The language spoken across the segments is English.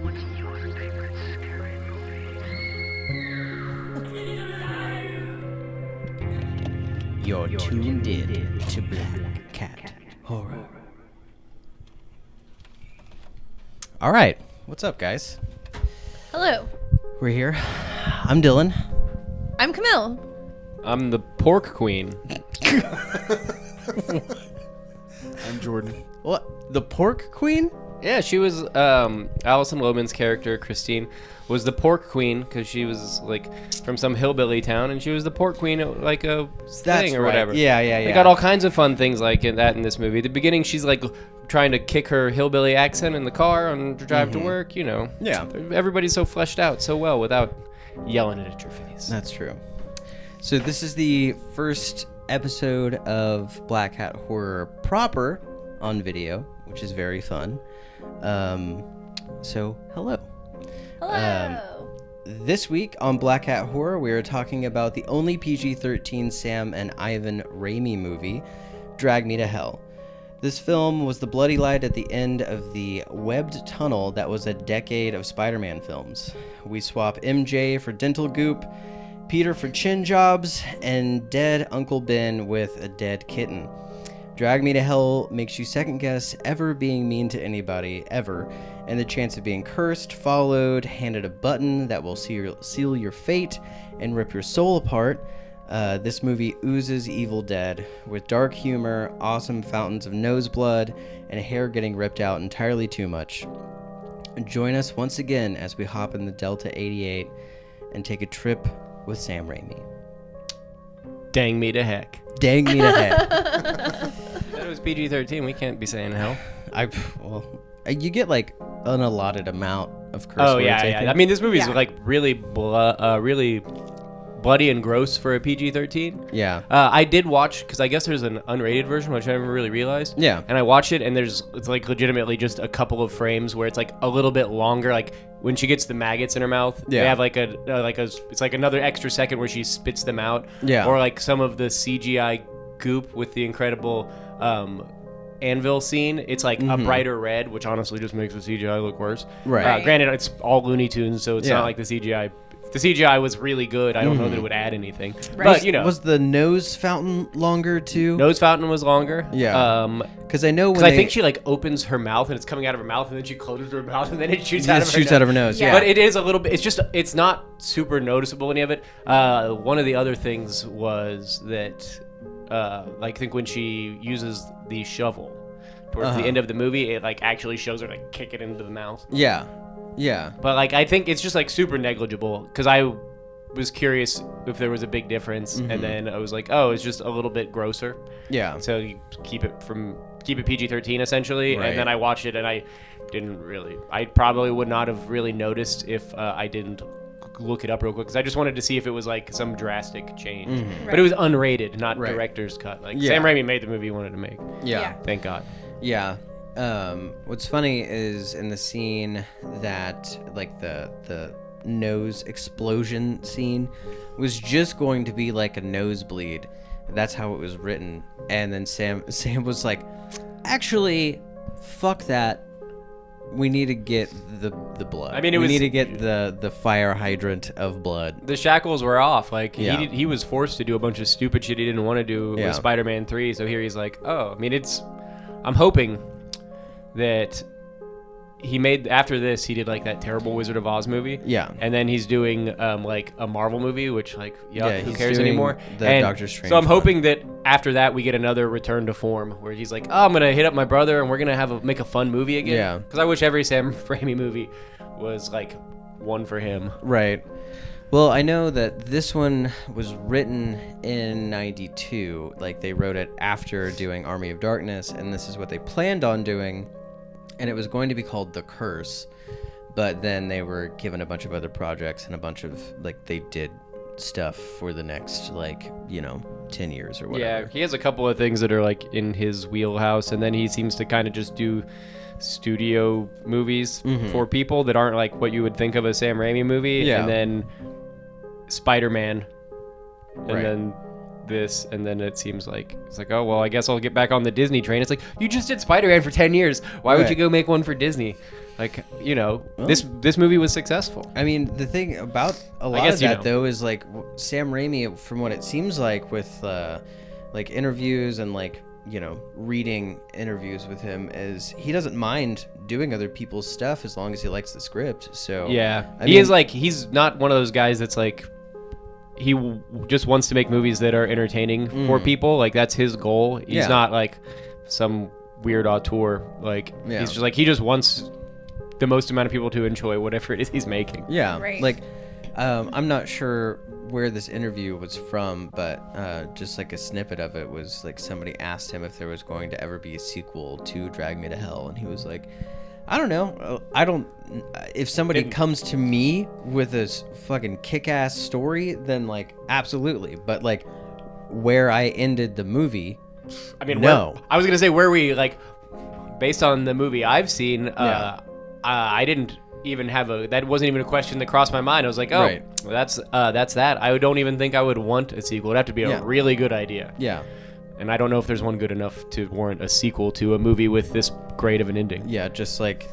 What's your favorite scary movie? You're tuned in to Black Cat Horror. All right, what's up, guys? Hello. We're here. I'm Dylan. I'm Camille. I'm the pork queen. I'm Jordan. What? The pork queen? Yeah, she was Alison Loman's character, Christine, was the pork queen because she was like from some hillbilly town, and she was the pork queen at like a thing or right. whatever. Yeah. They got all kinds of fun things like that in this movie. At the beginning, she's like trying to kick her hillbilly accent in the car on drive to work. You know. Yeah. Everybody's so fleshed out so well without yelling it at your face. That's true. So this is the first episode of Black Hat Horror proper on video, which is very fun. So hello. Hello. This week on Black Hat Horror, we are talking about the only PG-13 Sam and Ivan Raimi movie, Drag Me to Hell. This film was the bloody light at the end of the webbed tunnel that was a decade of Spider-Man films. We swap MJ for dental goop, Peter for chin jobs, and dead Uncle Ben with a dead kitten. Drag Me to Hell makes you second guess ever being mean to anybody, ever, and the chance of being cursed, followed, handed a button that will seal your fate and rip your soul apart. This movie oozes Evil Dead, with dark humor, awesome fountains of noseblood, and hair getting ripped out entirely too much. Join us once again as we hop in the Delta 88 and take a trip with Sam Raimi. Dang me to heck. Dang me to heck. That was PG-13. We can't be saying hell. You get like an allotted amount of curse Oh words, yeah, I yeah. think. I mean, this movie's Yeah. like really bloody and gross for a PG-13. Yeah. I did watch because I guess there's an unrated version, which I never really realized. Yeah. And I watched it, and it's like legitimately just a couple of frames where it's like a little bit longer. Like when she gets the maggots in her mouth, Yeah. they have it's like another extra second where she spits them out. Yeah. Or like some of the CGI goop with the incredible anvil scene. It's like a brighter red, which honestly just makes the CGI look worse. Right. Granted, it's all Looney Tunes, so it's Yeah. not like the CGI. If the CGI was really good, I don't know that it would add anything. Right. But you know, Was the nose fountain longer too? nose fountain was longer. Yeah. Because I know when Because I think she like opens her mouth and it's coming out of her mouth, and then she closes her mouth and then it shoots out of her nose. out of her nose. Yeah. Yeah. But it is a little bit. It's not super noticeable any of it. One of the other things was that, I think when she uses the shovel towards the end of the movie, it like actually shows her like kick it into the mouth. Yeah. Yeah. But like I think it's just like super negligible because I was curious if there was a big difference, and then I was like, oh, it's just a little bit grosser. Yeah. So you keep it PG-13 essentially, Right. and then I watched it and I probably would not have really noticed if I didn't look it up real quick because I just wanted to see if it was like some drastic change. But it was unrated, not Right. director's cut. Like Yeah. Sam Raimi made the movie he wanted to make. Yeah. Thank God. Yeah. What's funny is in the scene that like the nose explosion scene was just going to be like a nosebleed. That's how it was written. And then Sam was like, actually, fuck that. We need to get the blood. I mean, we need to get the fire hydrant of blood. The shackles were off. Like Yeah. he was forced to do a bunch of stupid shit he didn't want to do Yeah. with Spider-Man 3. So here he's like, oh, I mean, I'm hoping that he made after this he did like that terrible Wizard of Oz movie. Yeah. And then he's doing like a Marvel movie, which like who he's cares doing anymore? the And Doctor Strange so I'm one. hoping that after that we get another return to form where he's like, oh, I'm gonna hit up my brother and we're gonna make a fun movie again. Yeah. Because I wish every Sam Raimi movie was like one for him. Right. Well, I know that this one was written in 92. Like, they wrote it after doing Army of Darkness, and this is what they planned on doing. And it was going to be called The Curse. But then they were given a bunch of other projects and a bunch of, like, they did stuff for the next, 10 years or whatever. Yeah, he has a couple of things that are, like, in his wheelhouse, and then he seems to kind of just do studio movies for people that aren't, like, what you would think of a Sam Raimi movie. Yeah. And then Spider-Man. And Right. then this, and then it seems like it's like, oh well, I guess I'll get back on the Disney train. It's like, you just did Spider-Man for 10 years. Why would Right. you go make one for Disney? Like, you know, this movie was successful. I mean, the thing about a lot guess of you that know. though is like Sam Raimi, from what it seems like with like interviews and like, you know, reading interviews with him, is he doesn't mind doing other people's stuff as long as he likes the script. So Yeah, I he mean- is like, he's not one of those guys that's like, he just wants to make movies that are entertaining for people. Like, that's his goal. He's Yeah. not like some weird auteur. Like, Yeah. he's just like, he just wants the most amount of people to enjoy whatever it is he's making. Yeah, Right. like I'm not sure where this interview was from, but just like a snippet of it was like somebody asked him if there was going to ever be a sequel to Drag Me to Hell, and he was like, I don't know. I don't. If somebody comes to me with this fucking kick-ass story, then like absolutely. But like where I ended the movie, I mean, No. I was gonna say where we like, based on the movie I've seen, I didn't even have that wasn't even a question that crossed my mind. I was like, oh, Right. that's that. I don't even think I would want a sequel. It'd have to be a Yeah. really good idea. yeah, And I don't know if there's one good enough to warrant a sequel to a movie with this great of an ending. yeah, just like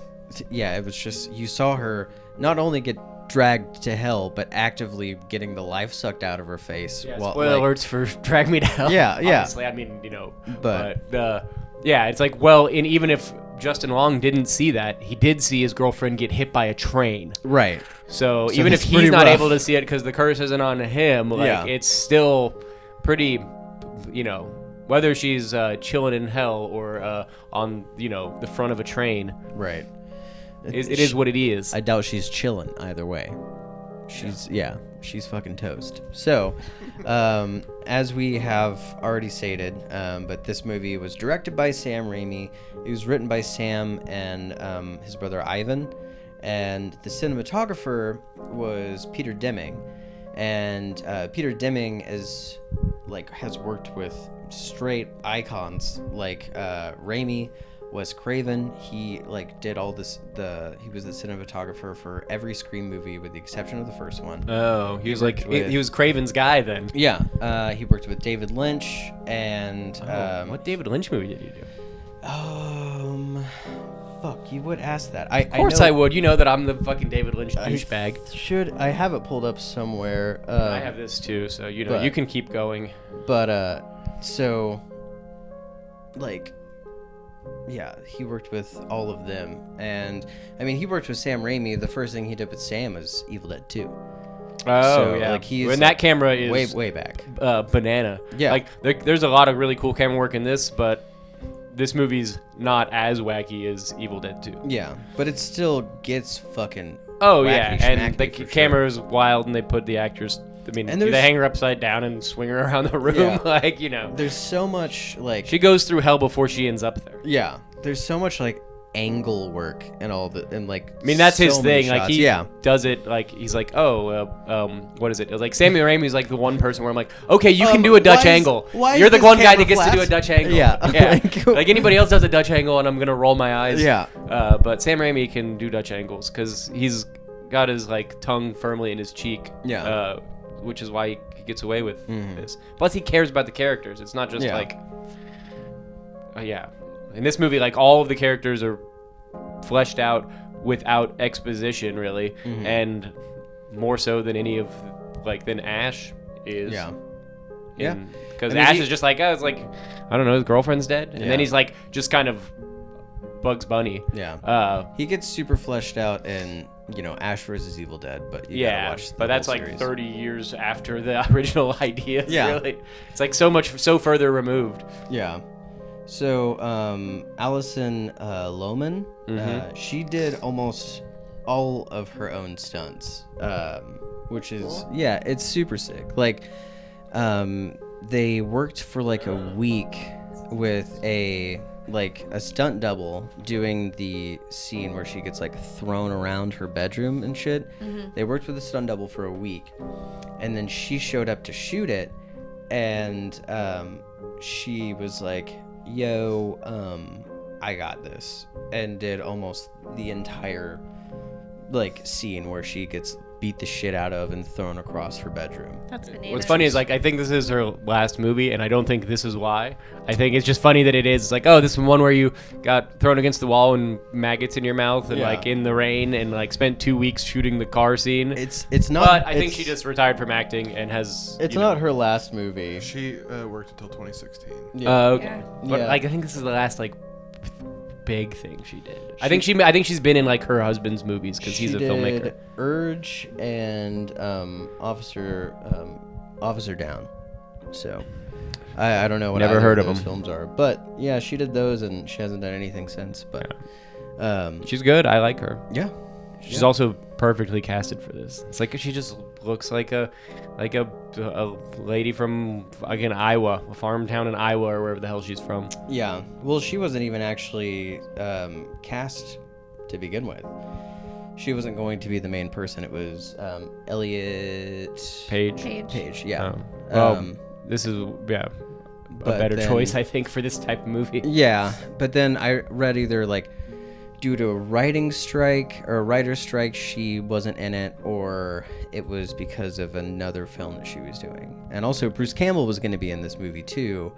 yeah, it was just you saw her not only get dragged to hell, but actively getting the life sucked out of her face. Yeah, while, spoiler like- alerts for Drag Me to Hell. Yeah, yeah. Obviously, I mean, you know, But- yeah, it's like, well, and even if Justin Long didn't see that, he did see his girlfriend get hit by a train. Right. So, So even if that's pretty he's not rough. able to see it because the curse isn't on him, like, Yeah. it's still pretty, you know, whether she's chilling in hell or on, you know, the front of a train, Right. it is what it is. I doubt she's chilling either way. She's fucking toast. So, as we have already stated, but this movie was directed by Sam Raimi. It was written by Sam and his brother Ivan, and the cinematographer was Peter Deming. And Peter Deming has worked with straight icons like Raimi, Wes Craven. He did all this. He was the cinematographer for every Scream movie with the exception of the first one. Oh, he was like, worked with- he was Craven's guy then. Yeah, he worked with David Lynch and What David Lynch movie did he do? fuck, you would ask that. Of course I would. You know that I'm the fucking David Lynch douchebag. I have it pulled up somewhere. I have this too, so you know but- you can keep going. But so yeah, he worked with all of them, and I mean he worked with Sam Raimi. The first thing he did with Sam was Evil Dead 2. Oh So, yeah, like, he's, and that camera is way back. banana. Yeah. like there's a lot of really cool camera work in this, but this movie's not as wacky as Evil Dead 2. Yeah, but it still gets fucking. Oh wacky yeah, and the schmacky for sure. camera is wild, and they put the actors. I mean, And they there's- hang her upside down and swing her around the room, Yeah. like, you know. There's so much She goes through hell before she ends up there. Yeah, there's so much angle work and all the and I mean, that's his so many thing. Like, shots. he yeah, does it, like, he's like, what is it? It's like, Sammy Raimi's like the one person where I'm like, okay, you can do a Dutch angle. why is You're the this one guy camera that gets to do a flat? Dutch angle. Yeah. Yeah. Like, anybody else does a Dutch angle, and I'm going to roll my eyes. Yeah. But Sam Raimi can do Dutch angles because he's got his, tongue firmly in his cheek. Yeah. Which is why he gets away with this. Plus, he cares about the characters. It's not just, Yeah. yeah. In this movie, all of the characters are fleshed out without exposition, really, and more so than any of than Ash is. yeah, yeah. Because I mean, Ash he- is just like, I don't know, his girlfriend's dead, and Yeah. then he's just kind of Bugs Bunny. Yeah. He gets super fleshed out in Ash vs Evil Dead, but you gotta Yeah, watch the but that's whole like series. 30 years after the original idea. Yeah. Really. It's so further removed. Yeah. So Alison Loman, she did almost all of her own stunts, which is it's super sick. They worked for a week with a stunt double doing the scene where she gets thrown around her bedroom and shit. They worked with a stunt double for a week, and then she showed up to shoot it, and she was like, yo, I got this, and did almost the entire scene where she gets beat the shit out of and thrown across her bedroom. That's bananas. What's funny is like I think this is her last movie, and I don't think this is why. I think it's just funny that it is. It's like, oh, this is one where you got thrown against the wall and maggots in your mouth, and Yeah. like in the rain, and like spent 2 weeks shooting the car scene. It's not. But I think it's- she just retired from acting and has. It's you not know- her last movie. She worked until 2016. Yeah. Okay. Yeah. But Yeah. like I think this is the last like big thing she did. I think she's been in like her husband's movies because he's a filmmaker. Did Urge and Officer Down. So I don't know what Never either heard of those them. films are, but yeah, she did those and she hasn't done anything since. But She's good. I like her. yeah, She's also perfectly casted for this. It's like she just looks like a lady from like in Iowa, a farm town in Iowa or wherever the hell she's from. yeah. Well, she wasn't even actually cast to begin with. She wasn't going to be the main person. It was Elliot Paige. Page. Yeah. Oh. Well, Um, this is a but better then- choice I think for this type of movie. Yeah, but then I read either like due to a writing strike or a writer's strike, she wasn't in it, or it was because of another film that she was doing. And also, Bruce Campbell was going to be in this movie too,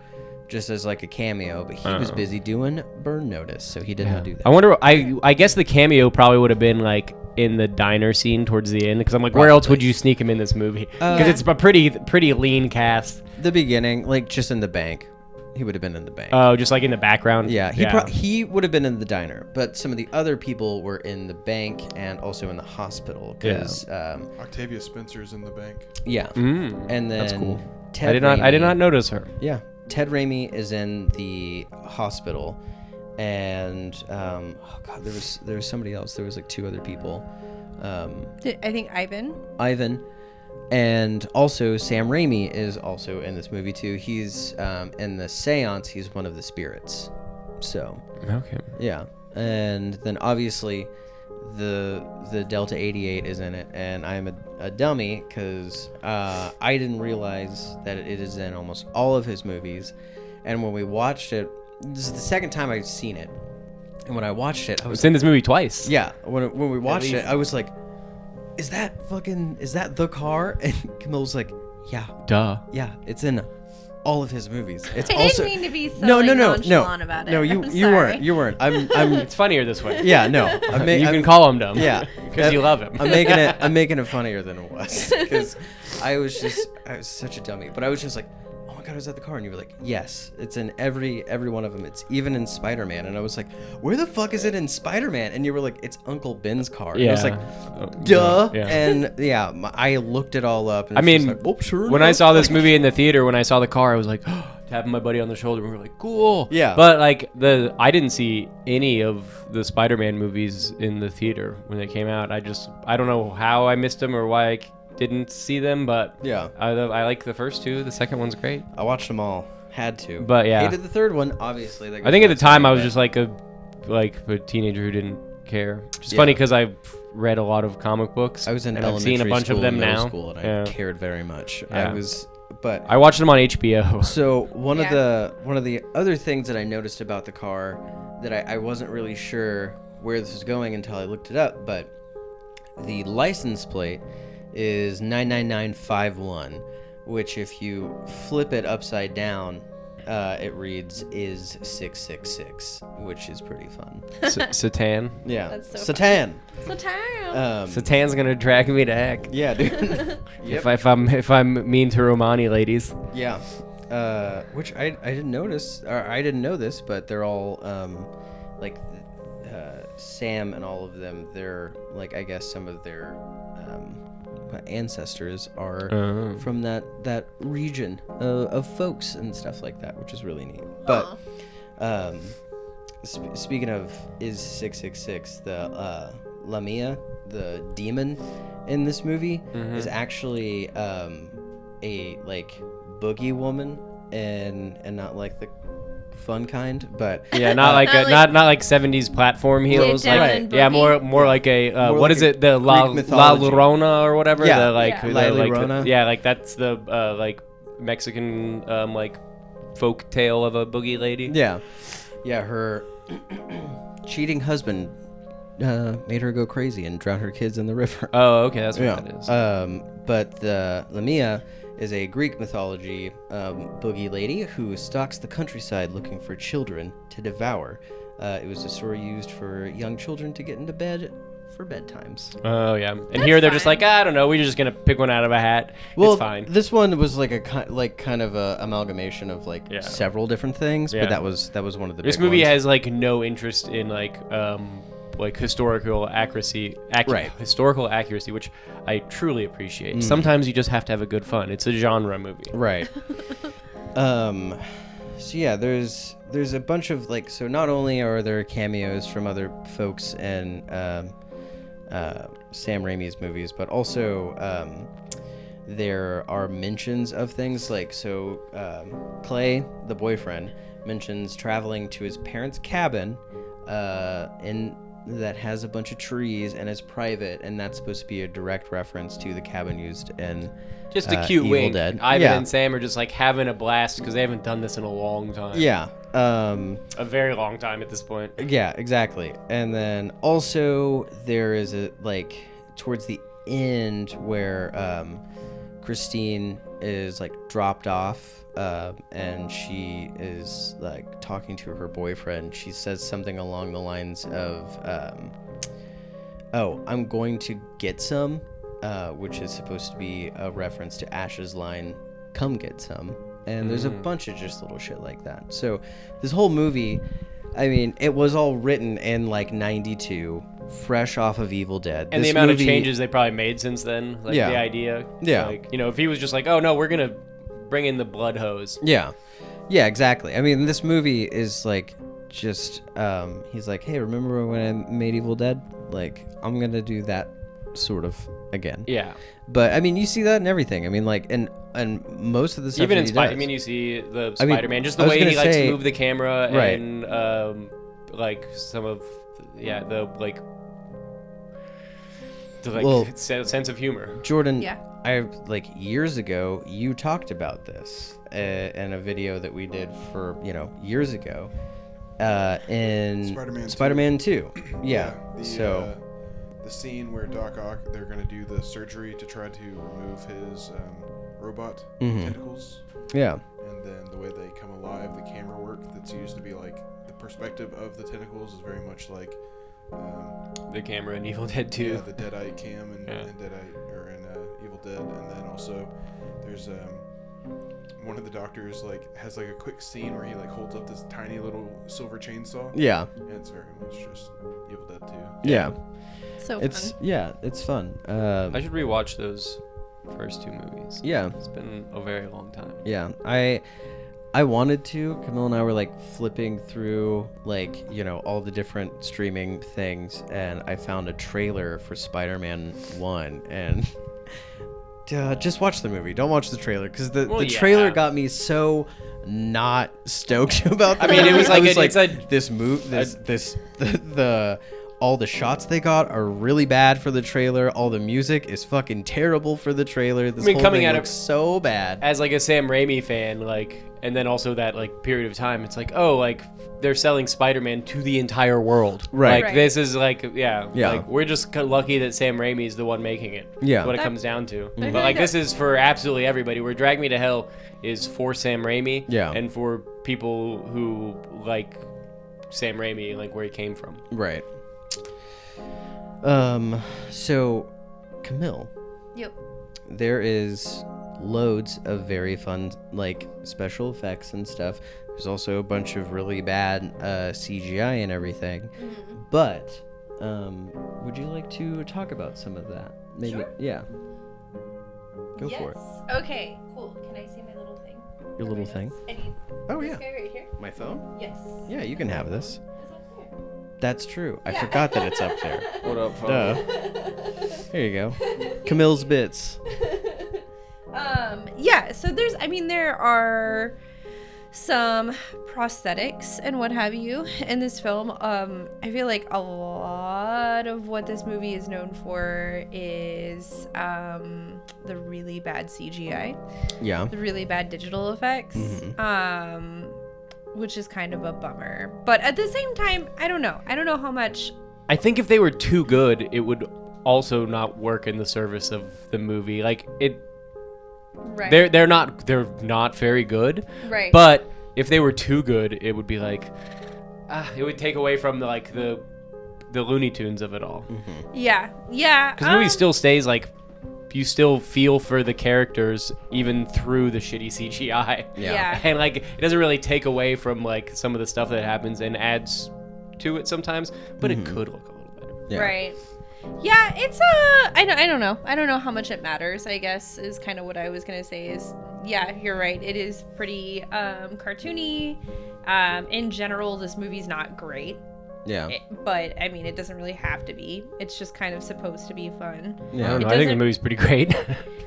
just as like a cameo, but he was busy doing Burn Notice, so he did not do that. I wonder. I guess the cameo probably would have been like in the diner scene towards the end, because I'm like, where else would you sneak him in this movie? Because it's a pretty lean cast. The beginning, like just in the bank, he would have been in the bank. Oh, just like in the background. Yeah, he would have been in the diner, but some of the other people were in the bank and also in the hospital. Because Octavia Spencer's in the bank. yeah, Mm, and then that's cool. Ted I did Raimi- not notice her. Yeah, Ted Raimi is in the hospital, and oh god, there was somebody else. There was like two other people, I think Ivan. Ivan, and also Sam Raimi is also in this movie too. He's in the seance. He's one of the spirits. So Okay. yeah, and then obviously the Delta 88 is in it, and I'm a dummy because I didn't realize that it is in almost all of his movies. And when we watched it, this is the second time I've seen it, and when I watched it, I was It's in this movie twice. yeah, when we watched it, least. I was like, is that the car? And Camille was like, Duh. yeah, it's in all of his movies. It's I also didn't mean to be so no nonchalant about it. no, I'm you weren't sorry. I'm It's funnier this way. yeah, no, You can call him dumb. yeah, Because you love him. I'm making it funnier than it was because I was such a dummy. But I was just like, oh my god, is that the car? And you were like, yes, it's in every one of them. It's even in Spider-Man. And I was like, where the fuck is it in Spider-Man? And you were like, it's Uncle Ben's car. And I was like, duh. Yeah. And yeah, I looked it all up. And I it's just mean, like, oh, sure when I enough. saw this movie in the theater, when I saw the car, I was like, tapping my buddy on the shoulder. We were like, cool. Yeah. But like I didn't see any of the Spider-Man movies in the theater when they came out. I don't know how I missed them or why I didn't see them, but yeah, I like the first two. The second one's great. I watched them all. Had to. But yeah. Hated the third one, obviously. I think at the time I was just like a teenager who didn't care. Which is funny because I've read a lot of comic books. I was in and I've elementary seen a bunch school, of them middle now. school, and Yeah. I cared very much. Yeah. But I watched them on HBO. so one of Yeah. the other things that I noticed about the car that I wasn't really sure where this was going until I looked it up, but the license plate is 99951, which if you flip it upside down, it reads is 666, which is pretty fun. Satan. Yeah, That's so Satan. So tired. Satan's gonna drag me to heck. Yeah, dude. Yep. If I'm mean to Romani ladies. Yeah, which I didn't notice, or I didn't know this, but they're all like Sam and all of them. They're like, I guess some of their ancestors are from that region of folks and stuff like that, which is really neat. But speaking of is 666, the Lamia, the demon in this movie, is actually a like boogie woman and not like the fun kind, but Yeah, not like Not a, like- not like 70s platform heels. down Like, and yeah, boogie. more like a More what like is a it? The La Greek mythology. Llorona or whatever. Yeah. The, like Yeah. the, La like, Llorona. yeah, like that's the like Mexican like folk tale of a boogie lady. yeah, her cheating husband made her go crazy and drown her kids in the river. Oh, okay, that's what that is. But the Lamia is a Greek mythology boogie lady who stalks the countryside looking for children to devour. It was a story used for young children to get into bed for bedtimes. Oh, yeah. And here they're just like, I don't know, we're just going to pick one out of a hat. Well, it's fine. This one was like kind of a amalgamation of several different things, but that was one of the This big movie ones. has like no interest in like historical accuracy, historical accuracy, which I truly appreciate. Sometimes you just have to have a good fun. It's a genre movie. Right. So yeah, there's a bunch of so not only are there cameos from other folks in Sam Raimi's movies, but also there are mentions of things Clay, the boyfriend, mentions traveling to his parents' cabin that has a bunch of trees and is private, and that's supposed to be a direct reference to the cabin used in just a cute Evil wink. Dead. Ivan and Sam are just like having a blast because they haven't done this in a long time. Yeah. A very long time at this point. Yeah, exactly. And then also there is towards the end where Christine is dropped off and she is talking to her boyfriend. She says something along the lines of I'm going to get some, which is supposed to be a reference to Ash's line, come get some. And there's a bunch of just little shit like that. So this whole movie, I mean, it was all written in 92, fresh off of Evil Dead. And this the amount movie, of changes they probably made since then, the idea. Yeah. If he was just like, oh no, we're going to bring in the blood hose. Yeah. Yeah, exactly. I mean, this movie is just, he's like, hey, remember when I made Evil Dead? I'm going to do that sort of again. Yeah. But I mean, you see that in everything. I mean, and most of the stuff even that in he does. I mean, you see the Spider-Man, just the I was way gonna he likes say- to move the camera Right. and some of the sense of humor. Jordan, Yeah. years ago, you talked about this in a video that we did for years ago, in Spider-Man Spider-Man 2. Yeah. The scene where Doc Ock, they're going to do the surgery to try to remove his robot tentacles. Yeah. And then the way they come alive, the camera work that's used to be the perspective of the tentacles is very much The camera in Evil Dead 2. yeah, the Deadite cam in Deadite or in Evil Dead. And then also there's one of the doctors has a quick scene where he holds up this tiny little silver chainsaw. Yeah. And it's very much just Evil Dead 2. Yeah. So It's fun. it's fun. I should rewatch those first two movies. Yeah. It's been a very long time. Yeah. I wanted to. Camille and I were flipping through all the different streaming things, and I found a trailer for Spider-Man 1, and just watch the movie. Don't watch the trailer, because the trailer got me so not stoked about. I mean, it was all the shots they got are really bad for the trailer. All the music is fucking terrible for the trailer. This whole coming thing out of- looks so bad. As a Sam Raimi fan, and then also that period of time, it's they're selling Spider-Man to the entire world. Right. Right. This is Yeah. we're just lucky that Sam Raimi is the one making it. Yeah. That's what it That- comes down to. They're But gonna this is for absolutely everybody. Where Drag Me to Hell is for Sam Raimi. Yeah. And for people who like Sam Raimi, where he came from. Right. So, Camille, Yep. there is loads of very fun, special effects and stuff. There's also a bunch of really bad CGI and everything. But, would you like to talk about some of that? Maybe. Sure. Yeah. Go for it. Okay, cool. Can I see my little thing? Your little thing. I need Oh, this yeah. guy right here. My phone? Yes. Yeah, you can have this. It's up there. That's true. I Yeah. forgot that it's up there. What up, Duh. Here you go. Camille's Bits. Yeah, so there are some prosthetics and what have you in this film. I feel like a lot of what this movie is known for is the really bad CGI, Yeah. the really bad digital effects, which is kind of a bummer. But at the same time, I don't know how much I think if they were too good, it would also not work in the service of the movie. Like Right. they're not very good. Right. But if they were too good, it would be like, it would take away from the Looney Tunes of it all. Yeah. Yeah. Because the movie still stays like, you still feel for the characters even through the shitty CGI. Yeah. And like, it doesn't really take away from like some of the stuff that happens and adds to it sometimes, but it could look a little better. Yeah. Right. Yeah, it's I don't know. I don't know how much it matters, I guess, is kind of what I was going to say is, yeah, you're right. It is pretty cartoony. In general, this movie's not great. Yeah. But, I mean, it doesn't really have to be. It's just kind of supposed to be fun. Yeah. I don't know, It I think the doesn't- movie's pretty great.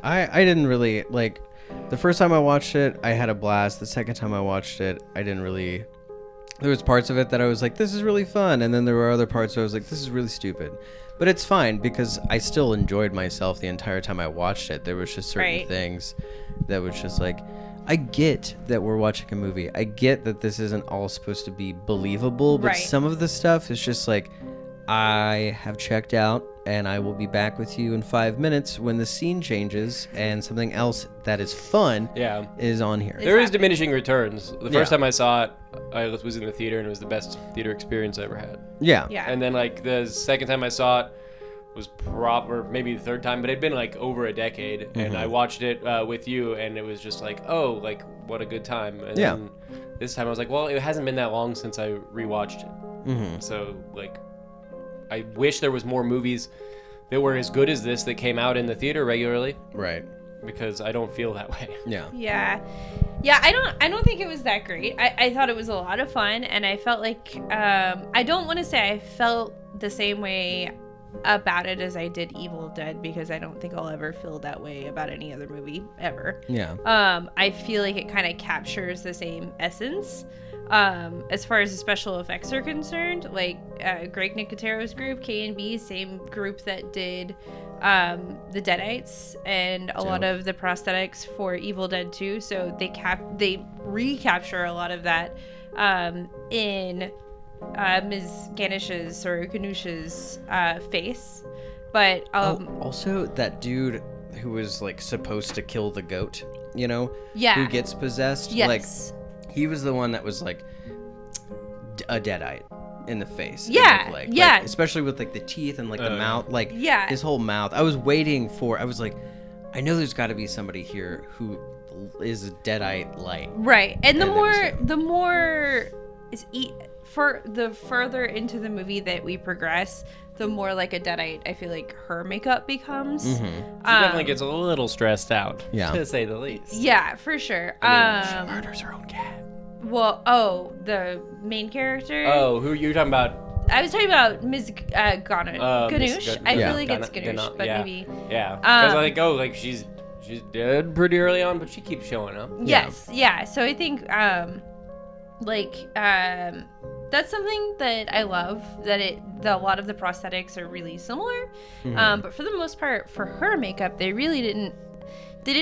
I didn't really like the first time I watched it. I had a blast. The second time I watched it, I didn't really. There was parts of it that I was like, "This is really fun," and then there were other parts where I was like, "This is really stupid." But it's fine because I still enjoyed myself the entire time I watched it. There was just certain Right. things that was just like, I get that we're watching a movie. I get that this isn't all supposed to be believable, but Right. some of the stuff is just like, I have checked out and I will be back with you in 5 minutes when the scene changes and something else that is fun Yeah. is on here. There is Exactly. diminishing returns. The first Yeah. time I saw it, I was in the theater and it was the best theater experience I ever had. Yeah. Yeah. And then like the second time I saw it was or maybe the third time, but it'd been like over a decade, and I watched it with you, and it was just like, oh, like what a good time. And Yeah. then this time I was like, well, it hasn't been that long since I rewatched it. So like, I wish there was more movies that were as good as this that came out in the theater regularly, Right. because I don't feel that way. Yeah. Yeah, I don't think it was that great. I thought it was a lot of fun, and I felt like I don't want to say I felt the same way about it as I did Evil Dead, because I don't think I'll ever feel that way about any other movie ever. Yeah. I feel like it kind of captures the same essence. As far as the special effects are concerned, like Greg Nicotero's group, K&B, same group that did the Deadites and a lot of the prosthetics for Evil Dead 2. So they recapture a lot of that in Ms. Ganoush's face. But Also, that dude who was like supposed to kill the goat, you know, yeah, who gets possessed, yes, like he was the one that was like a deadite in the face. it Yeah, looked like. yeah. Like, especially with like the teeth and like the mouth, like Yeah. his whole mouth. I was like, I know there's got to be somebody here who is a deadite light. right. And And the more for the further into the movie that we progress, the more like a deadite I feel like her makeup becomes. She definitely gets a little stressed out, Yeah. to say the least. Yeah, for sure. She murders her own cat. Well, the main character. Oh, who you talking about? I was talking about Ms. Ganoush. Miss I Yeah. feel like it's Ganoush, but yeah. maybe. Yeah, because she's dead pretty early on, but she keeps showing up. Yes, yeah. So I think that's something that I love, that a lot of the prosthetics are really similar. But for the most part, for her makeup, they really didn't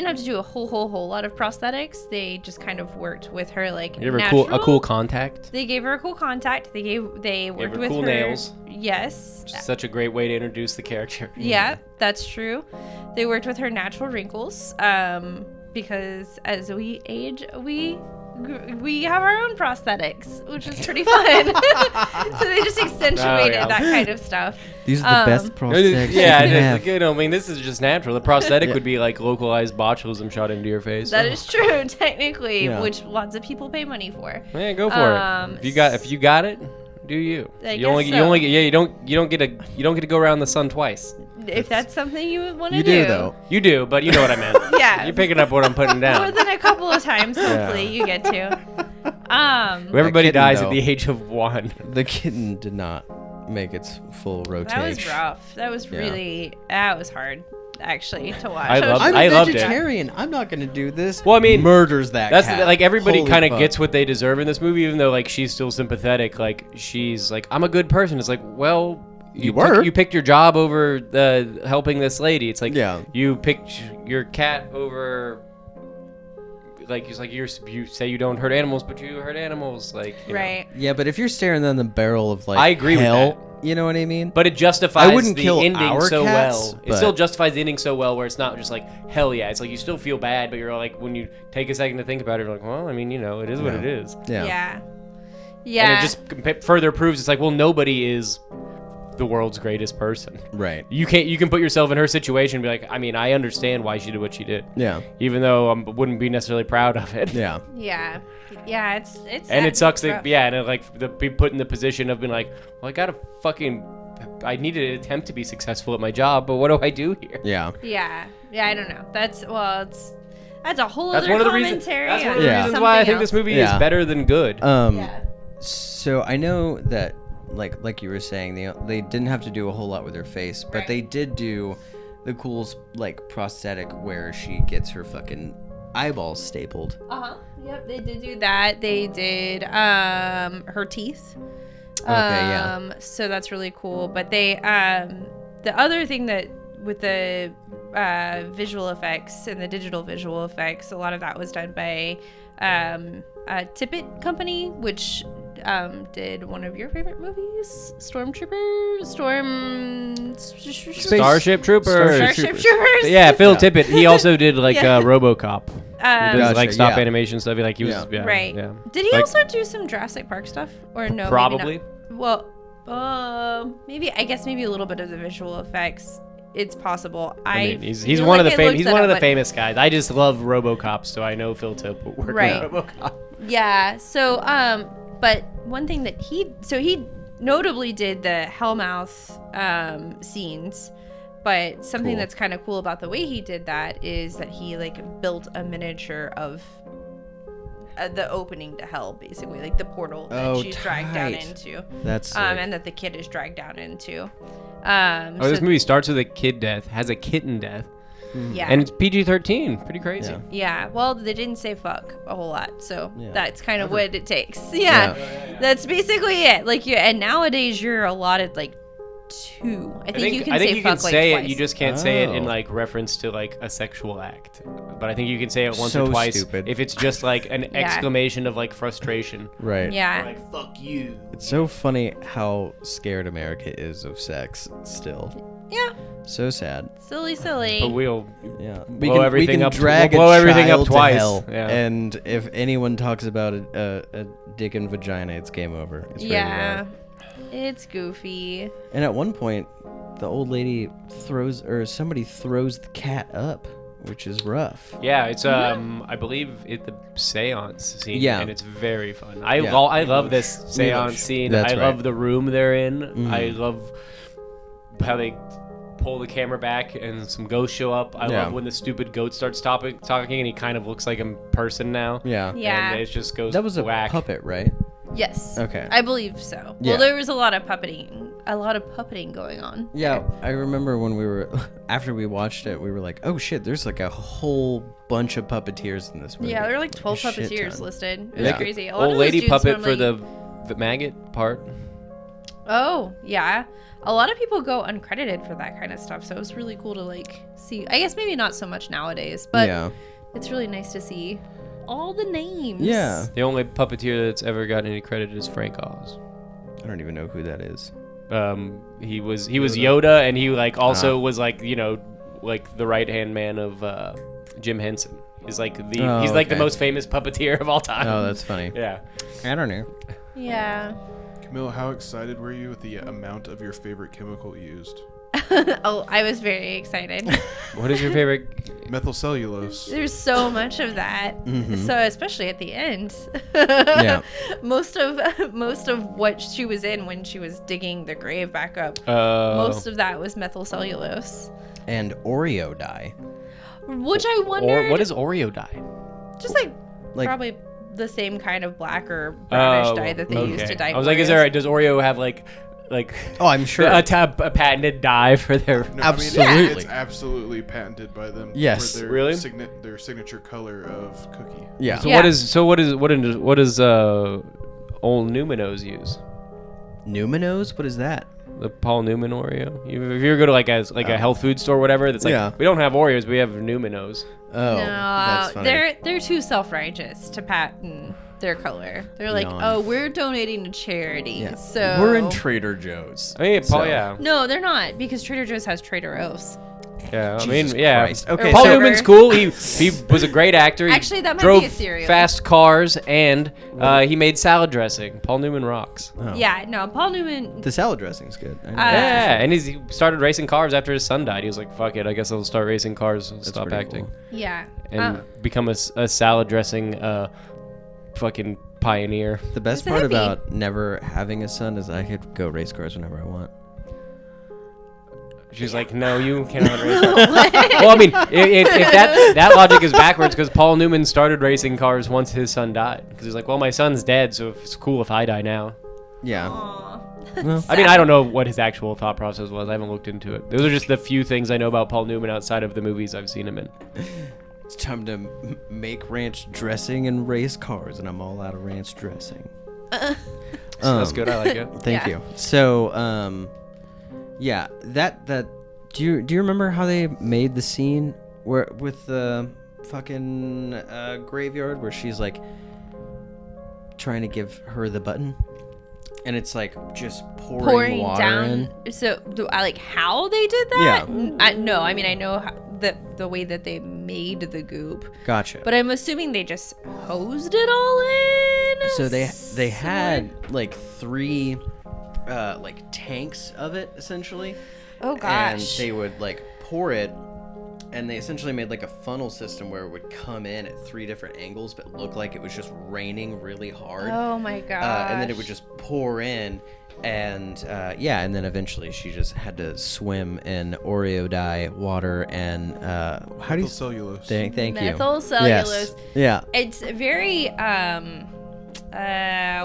have to do a whole lot of prosthetics. They just kind of worked with her like You ever natural. a cool contact? They gave her a cool contact. They worked her with cool her nails. Yes. Such a great way to introduce the character. Yeah, that's true. They worked with her natural wrinkles, because as we age, we have our own prosthetics, which is pretty fun. So they just accentuated that kind of stuff. These are the best prosthetics. Yeah, you can it is. have. Like, you know, I mean, this is just natural. The prosthetic would be like localized botulism shot into your face. That is true, technically, Yeah. which lots of people pay money for. Yeah, go for it. If you got it, do you? I You only guess you only so. you don't get to go around the sun twice. If that's something you would want to You do though. You do, but you know what I meant. Yeah. You're picking up what I'm putting More down. than a couple of times, hopefully, you get to. Everybody kitten, dies though. at the age of 1. The kitten did not make its full rotation. That was rough. That was that was hard, actually, to watch. I loved- I'm I a loved it. vegetarian. I'm not going to do this. Well, I mean, murders that That's cat. like everybody Holy kind of fuck. gets what they deserve in this movie, even though like she's still sympathetic. Like she's like, I'm a good person. It's like, well, You were. You picked your job over helping this lady. It's like, Yeah. you picked your cat over. Like he's like, you say you don't hurt animals, but you hurt animals. Like, you know. Right. Yeah, but if you're staring down the barrel of like I agree with hell, You know what I mean? But it justifies I wouldn't the kill ending our so cats, well. It but- still justifies the ending so well where it's not just like, hell yeah. It's like you still feel bad, but you're like, when you take a second to think about it, you're like, well, I mean, you know, it is what it is. Yeah. Yeah. And Yeah. it just further proves it's like, well, nobody is the world's greatest person. Right. You can put yourself in her situation and be like, I mean, I understand why she did what she did. Yeah. Even though I wouldn't be necessarily proud of it. Yeah. Yeah. Yeah, it's And sad, it sucks rough. that, and like be put in the position of being like, well, I need to attempt to be successful at my job, but what do I do here? Yeah. Yeah. Yeah, I don't know. That's a whole That's other one of the reasons. commentary. That's one of on the Yeah. reasons why I something think this else. movie Yeah. is better than good. Yeah. So I know that, like you were saying, they didn't have to do a whole lot with her face, but they did do the cool like prosthetic where she gets her fucking eyeballs stapled. Yep, they did do that. They did her teeth. Yeah. So that's really cool. But they the other thing that with the visual effects and the digital visual effects, a lot of that was done by a Tippett company, which did one of your favorite movies, Starship Troopers. Starship Starship Troopers. Troopers. Yeah, Phil Yeah. Tippett. He also did like Yeah. RoboCop. He does Gotcha, like stop yeah. animation stuff. Like he was Right. Yeah. Did he Like, also do some Jurassic Park stuff, or no? Probably. Maybe not? Well, maybe I guess maybe a little bit of the visual effects. It's possible. I mean, he's feel one of like the I looked he's that one up, of the but- famous guys. I just love RoboCop, so I know Phil Tippett worked Right. on RoboCop. Yeah. So, but one thing that he notably did the Hellmouth scenes, but something Cool. that's kind of cool about the way he did that is that he like built a miniature of the opening to hell, basically, like the portal that Oh, she's dragged down tight. into, That's sick. and that the kid is dragged down into. This movie starts with a kid death, has a kitten death, Yeah. and it's PG-13. Pretty crazy. Yeah. Yeah, well, they didn't say fuck a whole lot, so Yeah. that's kind of what it takes. Yeah, that's basically it. Like, and nowadays you're allotted like 2. I think you can I think say you fuck can like say twice. it. You just can't say it in Oh. like reference to like a sexual act. But I think you can say it once So or twice stupid. if it's just like an exclamation of like frustration. Right. Yeah. Like fuck you. It's so funny how scared America is of sex still. Yeah. So sad. Silly. But we'll Yeah. Blow everything up- drag we'll blow a everything up child to twice. hell, Yeah. and if anyone talks about a dick and vagina, it's game over. It's ready to Yeah. go. It's goofy. And at one point, the old lady somebody throws the cat up, which is rough. Yeah, it's I believe it's the seance scene. Yeah. And it's very fun. I Yeah. I love this seance Lelouch. scene. That's I love right. the room they're in. Mhm. I love how they pull the camera back and some ghosts show up. I Yeah. love when the stupid goat starts talking and he kind of looks like a person now. Yeah. Yeah. And it just goes That was a whack. puppet, right? Yes. Okay. I believe so. Yeah. Well, there was a lot of puppeting going on. Yeah, I remember when we were after we watched it, we were like, "Oh shit, there's like a whole bunch of puppeteers in this movie." Yeah, there were like 12 A shit puppeteers ton. listed. It was Yeah. crazy. A lot Old of those lady dudes puppet for normally- the maggot part. Oh, yeah. A lot of people go uncredited for that kind of stuff, so it was really cool to like see. I guess maybe not so much nowadays, but yeah, it's really nice to see all the names. yeah. The only puppeteer that's ever gotten any credit is Frank Oz. I don't even know who that is. He was Yoda, and he like also Ah. was like like the right hand man of Jim Henson. He's like the Oh, he's like the okay. most famous puppeteer of all time. Oh, that's funny. Yeah. I don't know. Yeah. Camille, how excited were you with the amount of your favorite chemical used? Oh, I was very excited. What is your favorite? Methyl cellulose. There's so much of that. Mhm. So especially at the end. Yeah. Most of what she was in when she was digging the grave back up. Uh, Most of that was methyl cellulose. And Oreo dye. Which I wonder. or what is Oreo dye? Just like Like- probably the same kind of black or brownish dye that they used to dye. I was like, does Oreo have like Oh, I'm sure. a patented dye for their? No, Absolutely. I mean, it's absolutely patented by them. Yes. For their Really? Their signature color of cookie. yeah. So Yeah. what does old Numinos use? Numinos? What is that? The Paul Newman Oreo. If you ever go to like a health food store or whatever, that's like Yeah. we don't have Oreos, we have Numinos. Oh, No, that's funny. they're too self-righteous to patent their color. They're like, Yawn. oh, we're donating to charity. Yeah. So We're in Trader Joe's. I mean, Paul, So- yeah. No, they're not, because Trader Joe's has Trader O's. Yeah, I Jesus mean, yeah. Christ. Okay, Paul so- Newman's cool. He was a great actor. He Actually, that might drove be a cereal. fast cars, and he made salad dressing. Paul Newman rocks. Oh. Yeah, no, Paul Newman. The salad dressing's good. I know. Yeah, and he started racing cars after his son died. He was like, "Fuck it, I guess I'll start racing cars and That's stop pretty acting cool. Yeah. and become a salad dressing fucking pioneer." The best So part happy. about never having a son is I could go race cars whenever I want. She's like, "No, you cannot race cars." Well, I mean, if that logic is backwards, because Paul Newman started racing cars once his son died. Because he's like, "Well, my son's dead, so it's cool if I die now." Yeah. Aw. Well, I mean, I don't know what his actual thought process was. I haven't looked into it. Those are just the few things I know about Paul Newman outside of the movies I've seen him in. it's time to make ranch dressing and race cars, and I'm all out of ranch dressing. That's good. I like it. Thank Yeah. you. So, yeah, that do you remember how they made the scene where with the fucking graveyard where she's like trying to give her the button, and it's like just pouring water down. in. So, I like how they did that? Yeah. No, I mean, I know how, the way that they made the goop, Gotcha. but I'm assuming they just hosed it all in. So they had like 3 like tanks of it essentially. Oh And gosh. they would like pour it, and they essentially made like a funnel system where it would come in at 3 different angles but look like it was just raining really hard. Oh my gosh. And then it would just pour in, and yeah, and then eventually she just had to swim in Oreo dye, water, and how do you Cellulose. thank you. Methyl cellulose. Yes. Yeah. It's very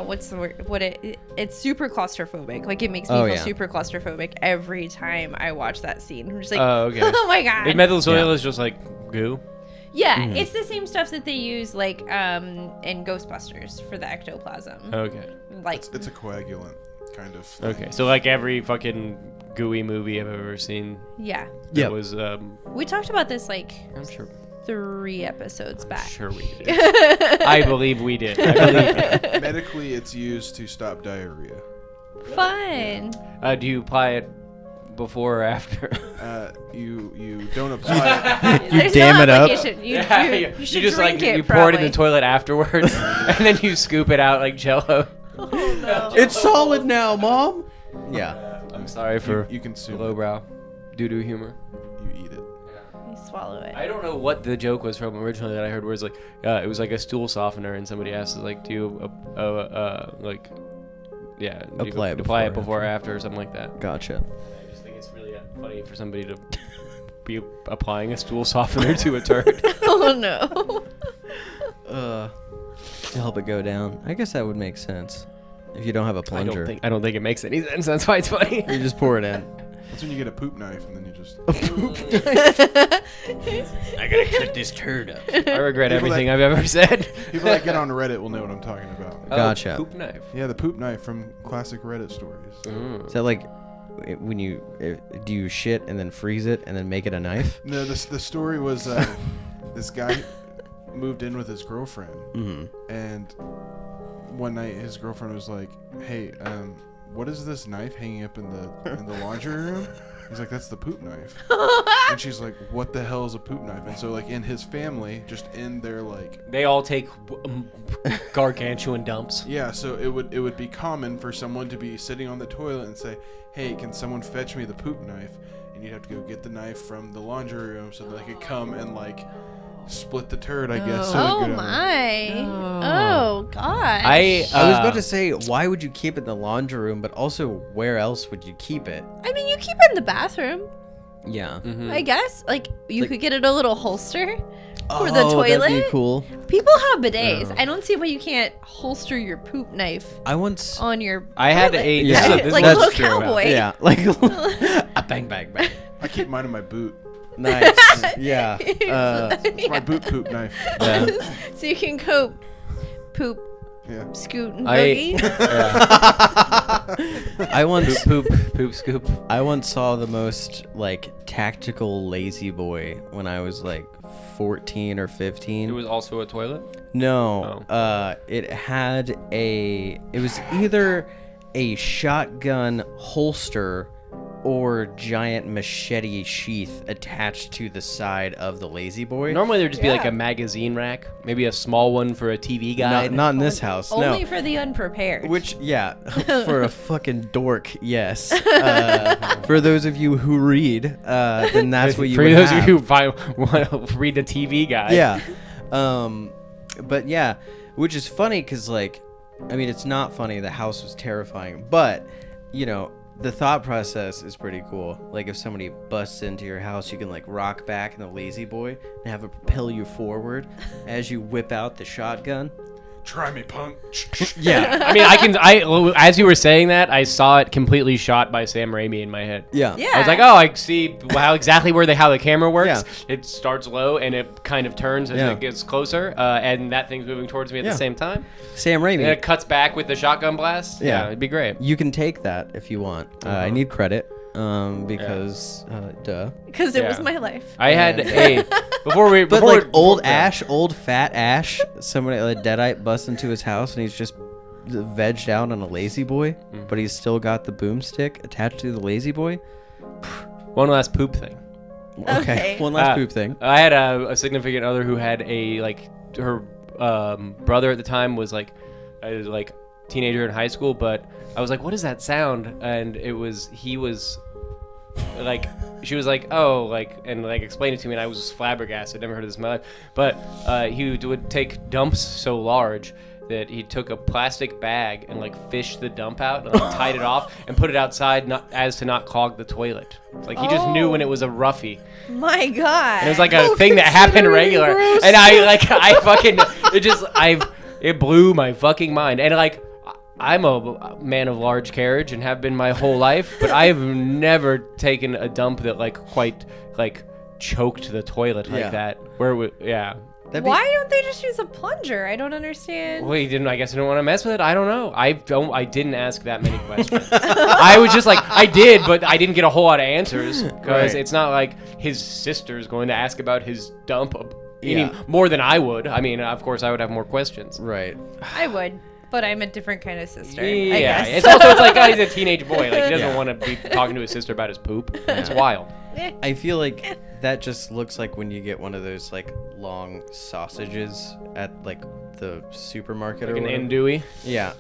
what's the word? It's super claustrophobic. Like it makes me Oh, feel yeah. super claustrophobic every time I watch that scene. I'm just like, Oh, okay. oh my god. Is methyl cellulose just like goo? Yeah, Mm-hmm. it's the same stuff that they use like in Ghostbusters for the ectoplasm. Okay. Like It's a coagulant kind of thing. Okay. So like every fucking gooey movie I've ever seen yeah. that Yep. was We talked about this like I'm sure 3 episodes back. sure we did. I believe we did. I believe it. Medically, it's used to stop diarrhea. Fun. Do you apply it before or after? You don't apply it. There's dam no it up? application. You, Yeah, you, you should just drink like it, you pour it in probably. the toilet afterwards, and then you scoop it out like Jello. Oh no. It's solid now, Mom. Yeah. I'm sorry for You consume it. lowbrow doo-doo humor. You eat it. You swallow it. I don't know what the joke was from originally that I heard. Where it's like, it was like a stool softener, and somebody asked, like, do you like, yeah, do you Apply it before or after or something like that. Gotcha. I just think it's really funny for somebody to be applying a stool softener to a turd. Oh no. To help it go down. I guess that would make sense. If you don't have a I plunger, don't think it makes any sense. That's why it's funny. you just pour it in. That's when you get a poop knife and then you just. I gotta cut this turd up. I regret People everything that- I've ever said. People that get on Reddit will know what I'm talking about. Gotcha. Poop knife. Yeah, the poop knife from classic Reddit stories. Is that like when you do you shit and then freeze it and then make it a knife? No, the story was this guy moved in with his girlfriend, and one night his girlfriend was like, "Hey, what is this knife hanging up in the laundry room?" He's like, "That's the poop knife." And she's like, "What the hell is a poop knife?" And so like in his family, just in their like, They all take gargantuan dumps. yeah, so it would be common for someone to be sitting on the toilet and say, "Hey, can someone fetch me the poop knife?" And you'd have to go get the knife from the laundry room so that they could come and like split the turd, I guess. So Oh it'd go down there. my. Oh god. I was about to say, why would you keep it in the laundry room? But also, where else would you keep it? I mean, you keep it in the bathroom. Yeah. I guess. Like you Like- could get it a little holster for the Oh, that'd toilet. be cool. People have bidets. I don't see why you can't holster your poop knife I once. on your. I had toilet. a Yeah. this is Like what a little it's true about. cowboy. Yeah, like a bang, bang, bang. I keep mine in my boot. Nice. Yeah. It's my boot poop knife. Yeah. So you can go poop, Yeah. scoot, and I boogie. I once poop scoop. I once saw the most like tactical lazy boy when I was like 14 or 15. It was also a toilet. No. Oh. It was either a shotgun holster or giant machete sheath attached to the side of the Lazy Boy. Normally there'd just be like Yeah. a magazine rack, maybe a small one for a TV guide. Not in this house. Only No. for the unprepared. Which, yeah, for a fucking dork, yes. For those of you who read, then that's what you for would those have. of you who want to read the TV guide. Yeah. But yeah, which is funny because, like, I mean, it's not funny. The house was terrifying, but, you know, the thought process is pretty cool. Like, if somebody busts into your house, you can, like, rock back in the Lazy Boy and have it propel you forward as you whip out the shotgun. Try me, punk. Yeah. I mean, as you were saying that, I saw it completely shot by Sam Raimi in my head. Yeah. Yeah. I was like, oh, I see how the camera works. Yeah. It starts low and it kind of turns as Yeah. it gets closer, and that thing's moving towards me at Yeah. the same time. Sam Raimi. And it cuts back with the shotgun blast. Yeah. Yeah, it'd be great. You can take that if you want. I need credit because, duh. Because it was Yeah. my life. I had a But before like old yeah. Ash, old fat Ash, somebody a deadite busts into his house and he's just vegged out on a Lazy Boy, but he's still got the boomstick attached to the Lazy Boy. One last poop thing. Okay. One last poop thing. I had a significant other who had her brother at the time was like teenager in high school, but I was like, what is that sound? And he was like, she was like, oh, like, and like explained it to me, and I was flabbergasted. Never heard of this in my life. But he would take dumps so large that he took a plastic bag and like fished the dump out and like, tied it off and put it outside, to not clog the toilet. Like he just knew when it was a roughie. My God. And it was like a thing that happened regular, and it blew my fucking mind. And like, I'm a man of large carriage and have been my whole life, but I've never taken a dump that like quite like choked the toilet like Yeah. that. Yeah. Why don't they just use a plunger? I don't understand. Well, he didn't. I guess I didn't want to mess with it. I don't know. I didn't ask that many questions. I was just like, I did, but I didn't get a whole lot of answers because Right. it's not like his sister's going to ask about his dump any Yeah. more than I would. I mean, of course, I would have more questions. Right. I would, but I'm a different kind of sister. I Yeah, guess. it's like oh, he's a teenage boy. Like he doesn't Yeah. want to be talking to his sister about his poop. It's wild. I feel like that just looks like when you get one of those like long sausages at like the supermarket Like or an whatever. andouille. Yeah,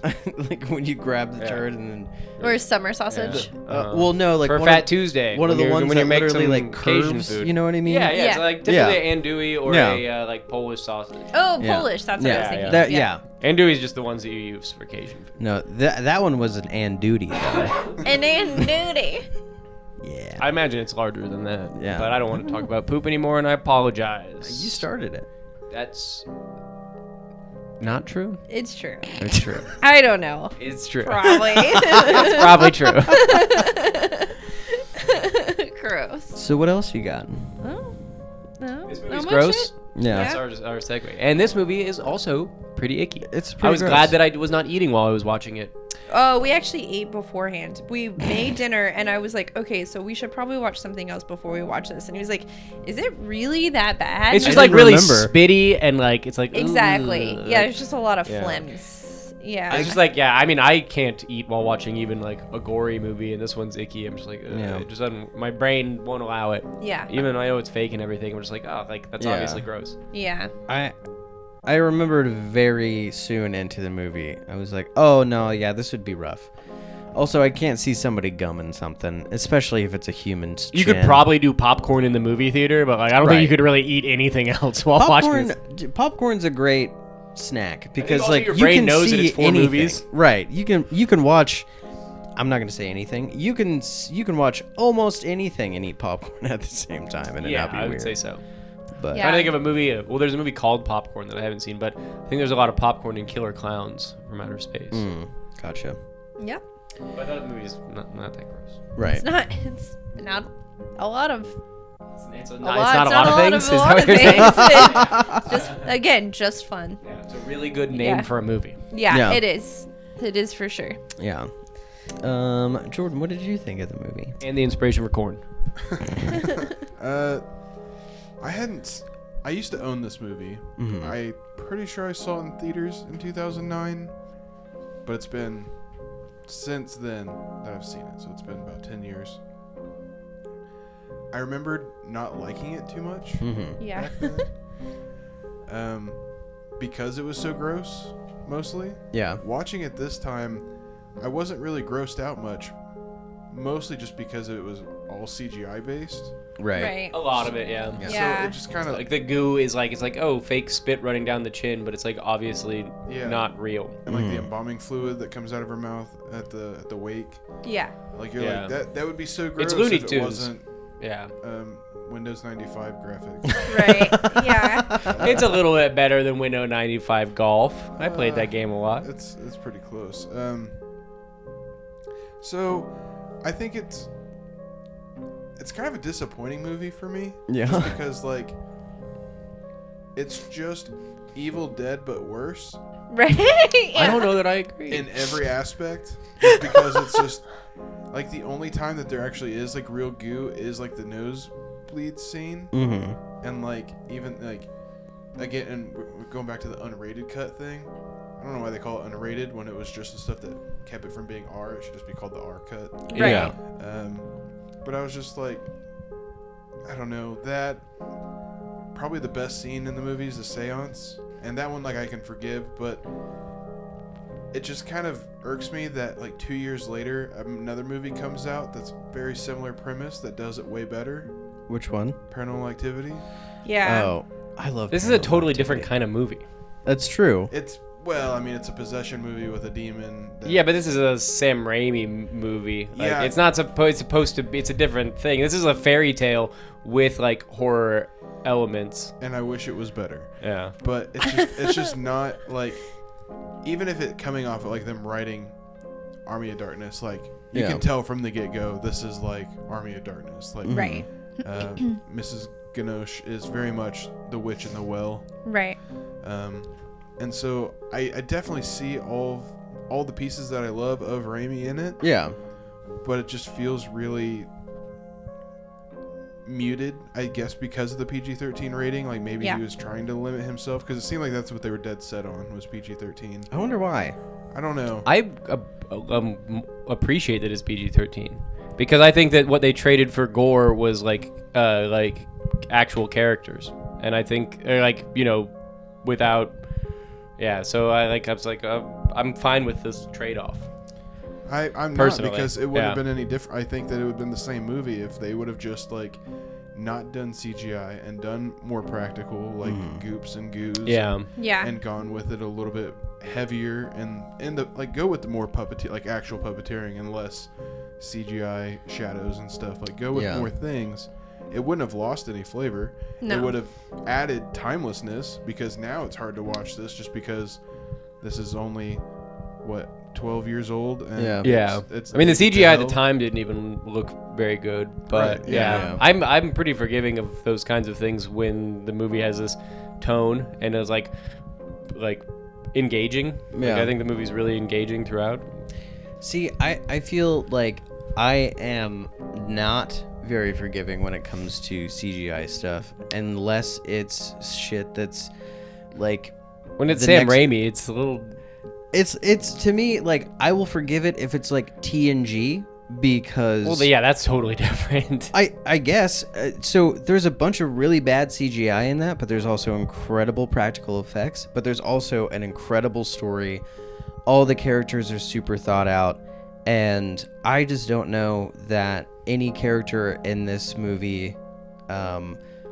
like when you grab the Yeah. turd and then. Or summer sausage. Well, no, like for one Fat of, Tuesday. one of the ones when that you make literally some like Cajun curves. food. You know what I mean? Yeah, Yeah. it's like typically Yeah. an andouille or Yeah. a like Polish sausage. Oh, Yeah. Polish. That's what I was Yeah, thinking. that, yeah. Andouille is just the ones that you use for Cajun food. No, that one was an andouille though. And nudie. Yeah. I imagine it's larger than that. Yeah. But I don't want to talk about poop anymore, and I apologize. You started it. That's not true. It's true. It's true. I don't know. It's true. Probably. It's probably true. Gross. So what else you got? Oh, no. This not movie's much gross. shit. Yeah. That's our segue. And this movie is also pretty icky. It's I pretty was gross. glad that I was not eating while I was watching it. Oh, we actually ate beforehand. We made dinner, and I was like, okay, so we should probably watch something else before we watch this. And he was like, is it really that bad? It's And just I like didn't really remember. spitty and like it's like exactly. ugh. Yeah, it's just a lot of Yeah. phlegms. Yeah. It's just like I mean I can't eat while watching even like a gory movie, and this one's icky. I'm just like Yeah. it just doesn't. My brain won't allow it. yeah. Even though I know it's fake and everything, I'm just like oh like that's Yeah. obviously gross. Yeah. I remembered very soon into the movie. I was like, oh no, yeah, this would be rough. Also, I can't see somebody gumming something, especially if it's a human's You could chin. probably do popcorn in the movie theater, but like I don't think Right. you could really eat anything else while watching this. Popcorn's a great snack because also like your you brain can knows that see it's for anything. movies. Right. You can watch. I'm not gonna say anything. You can watch almost anything and eat popcorn at the same time, and it Yeah, not be I weird. would say so. But Yeah. Trying to think of a movie. Well, there's a movie called Popcorn that I haven't seen, but I think there's a lot of popcorn in Killer Clowns from Outer Space. gotcha. Yep. But that movie's not that gross. Right. It's not a lot of It's a not lot. a lot of things. Of Is a that lot what of you're saying? things. Just again, just fun. Yeah, it's a really good name Yeah. for a movie. Yeah, Yeah. it is. It is for sure. Yeah. Jordan, what did you think of the movie? And the inspiration for corn. I hadn't I used to own this movie. I'm pretty sure I saw it in theaters in 2009, but it's been since then that I've seen it, so it's been about 10 years. I remembered not liking it too much Yeah. back then, because it was so gross, mostly. Yeah. Watching it this time, I wasn't really grossed out much, mostly just because it was all CGI based. Right. A lot of it, yeah. Yeah. So it just kind of Like the goo is like, it's like, oh, fake spit running down the chin, but it's like obviously not real. and like the embalming fluid that comes out of her mouth at the wake. Yeah. Like you're Yeah. like that would be so gross It's Looney if it Tunes. wasn't Yeah. Windows 95 graphics. Right. Yeah. It's a little bit better than Windows 95 Golf. I played that game a lot. It's pretty close. So I think it's kind of a disappointing movie for me. Yeah. Just because like it's just Evil Dead but worse Right. I don't know that I agree. in every aspect. Just because it's just like the only time that there actually is like real goo is like the nosebleed scene. And like even like again, and we're going back to the unrated cut thing. I don't know why they call it unrated when it was just the stuff that kept it from being R. It should just be called the R cut. Right. Yeah. But I was just like, I don't know, that probably the best scene in the movie is the seance, and that one like I can forgive, but it just kind of irks me that like 2 years later another movie comes out that's very similar premise that does it way better. Which one? Paranormal Activity. Yeah. Oh, I love. This is a Paranormal totally different Activity. kind of movie. That's true. It's well, I mean, it's a possession movie with a demon. Yeah, but this is a Sam Raimi movie. Like, Yeah. it's not supposed to be. It's a different thing. This is a fairy tale with like horror elements. and I wish it was better. Yeah. But it's just not like, even if it coming off of like them writing Army of Darkness, like you Yeah. can tell from the get-go this is like Army of Darkness. Like Right. Mrs. Ganoche is very much the witch in the well. Right. And so I definitely see all the pieces that I love of Raimi in it, Yeah. but it just feels really muted, I guess, because of the PG-13 rating. Like maybe Yeah. he was trying to limit himself, because it seemed like that's what they were dead set on, was PG-13. I wonder why. I don't know. I appreciate that it's PG-13 because I think that what they traded for gore was like actual characters, and I think without. Yeah, so I was like, I'm fine with this trade-off. I'm not, Personally, because it wouldn't have yeah. been any different. I think that it would have been the same movie if they would have just like not done CGI and done more practical, like goops and goos. Yeah. Yeah. And gone with it a little bit heavier and the like, go with the more like actual puppeteering and less CGI shadows and stuff. Like go with Yeah. more things. It wouldn't have lost any flavor. No. It would have added timelessness, because now it's hard to watch this just because this is only 12 years old. And Yeah. Yeah. It's I mean, the dated to CGI at the hell. time didn't even look very good, but Right, yeah. yeah. I'm pretty forgiving of those kinds of things when the movie has this tone and is like engaging. Yeah. Like, I think the movie's really engaging throughout. See, I feel like I am not very forgiving when it comes to CGI stuff, unless it's shit that's like When it's The Sam next- Raimi, it's a little. it's to me like I will forgive it if it's like TNG, because Well, yeah, that's totally different. I guess so there's a bunch of really bad CGI in that, but there's also incredible practical effects, but there's also an incredible story. All the characters are super thought out, and I just don't know that any character in this movie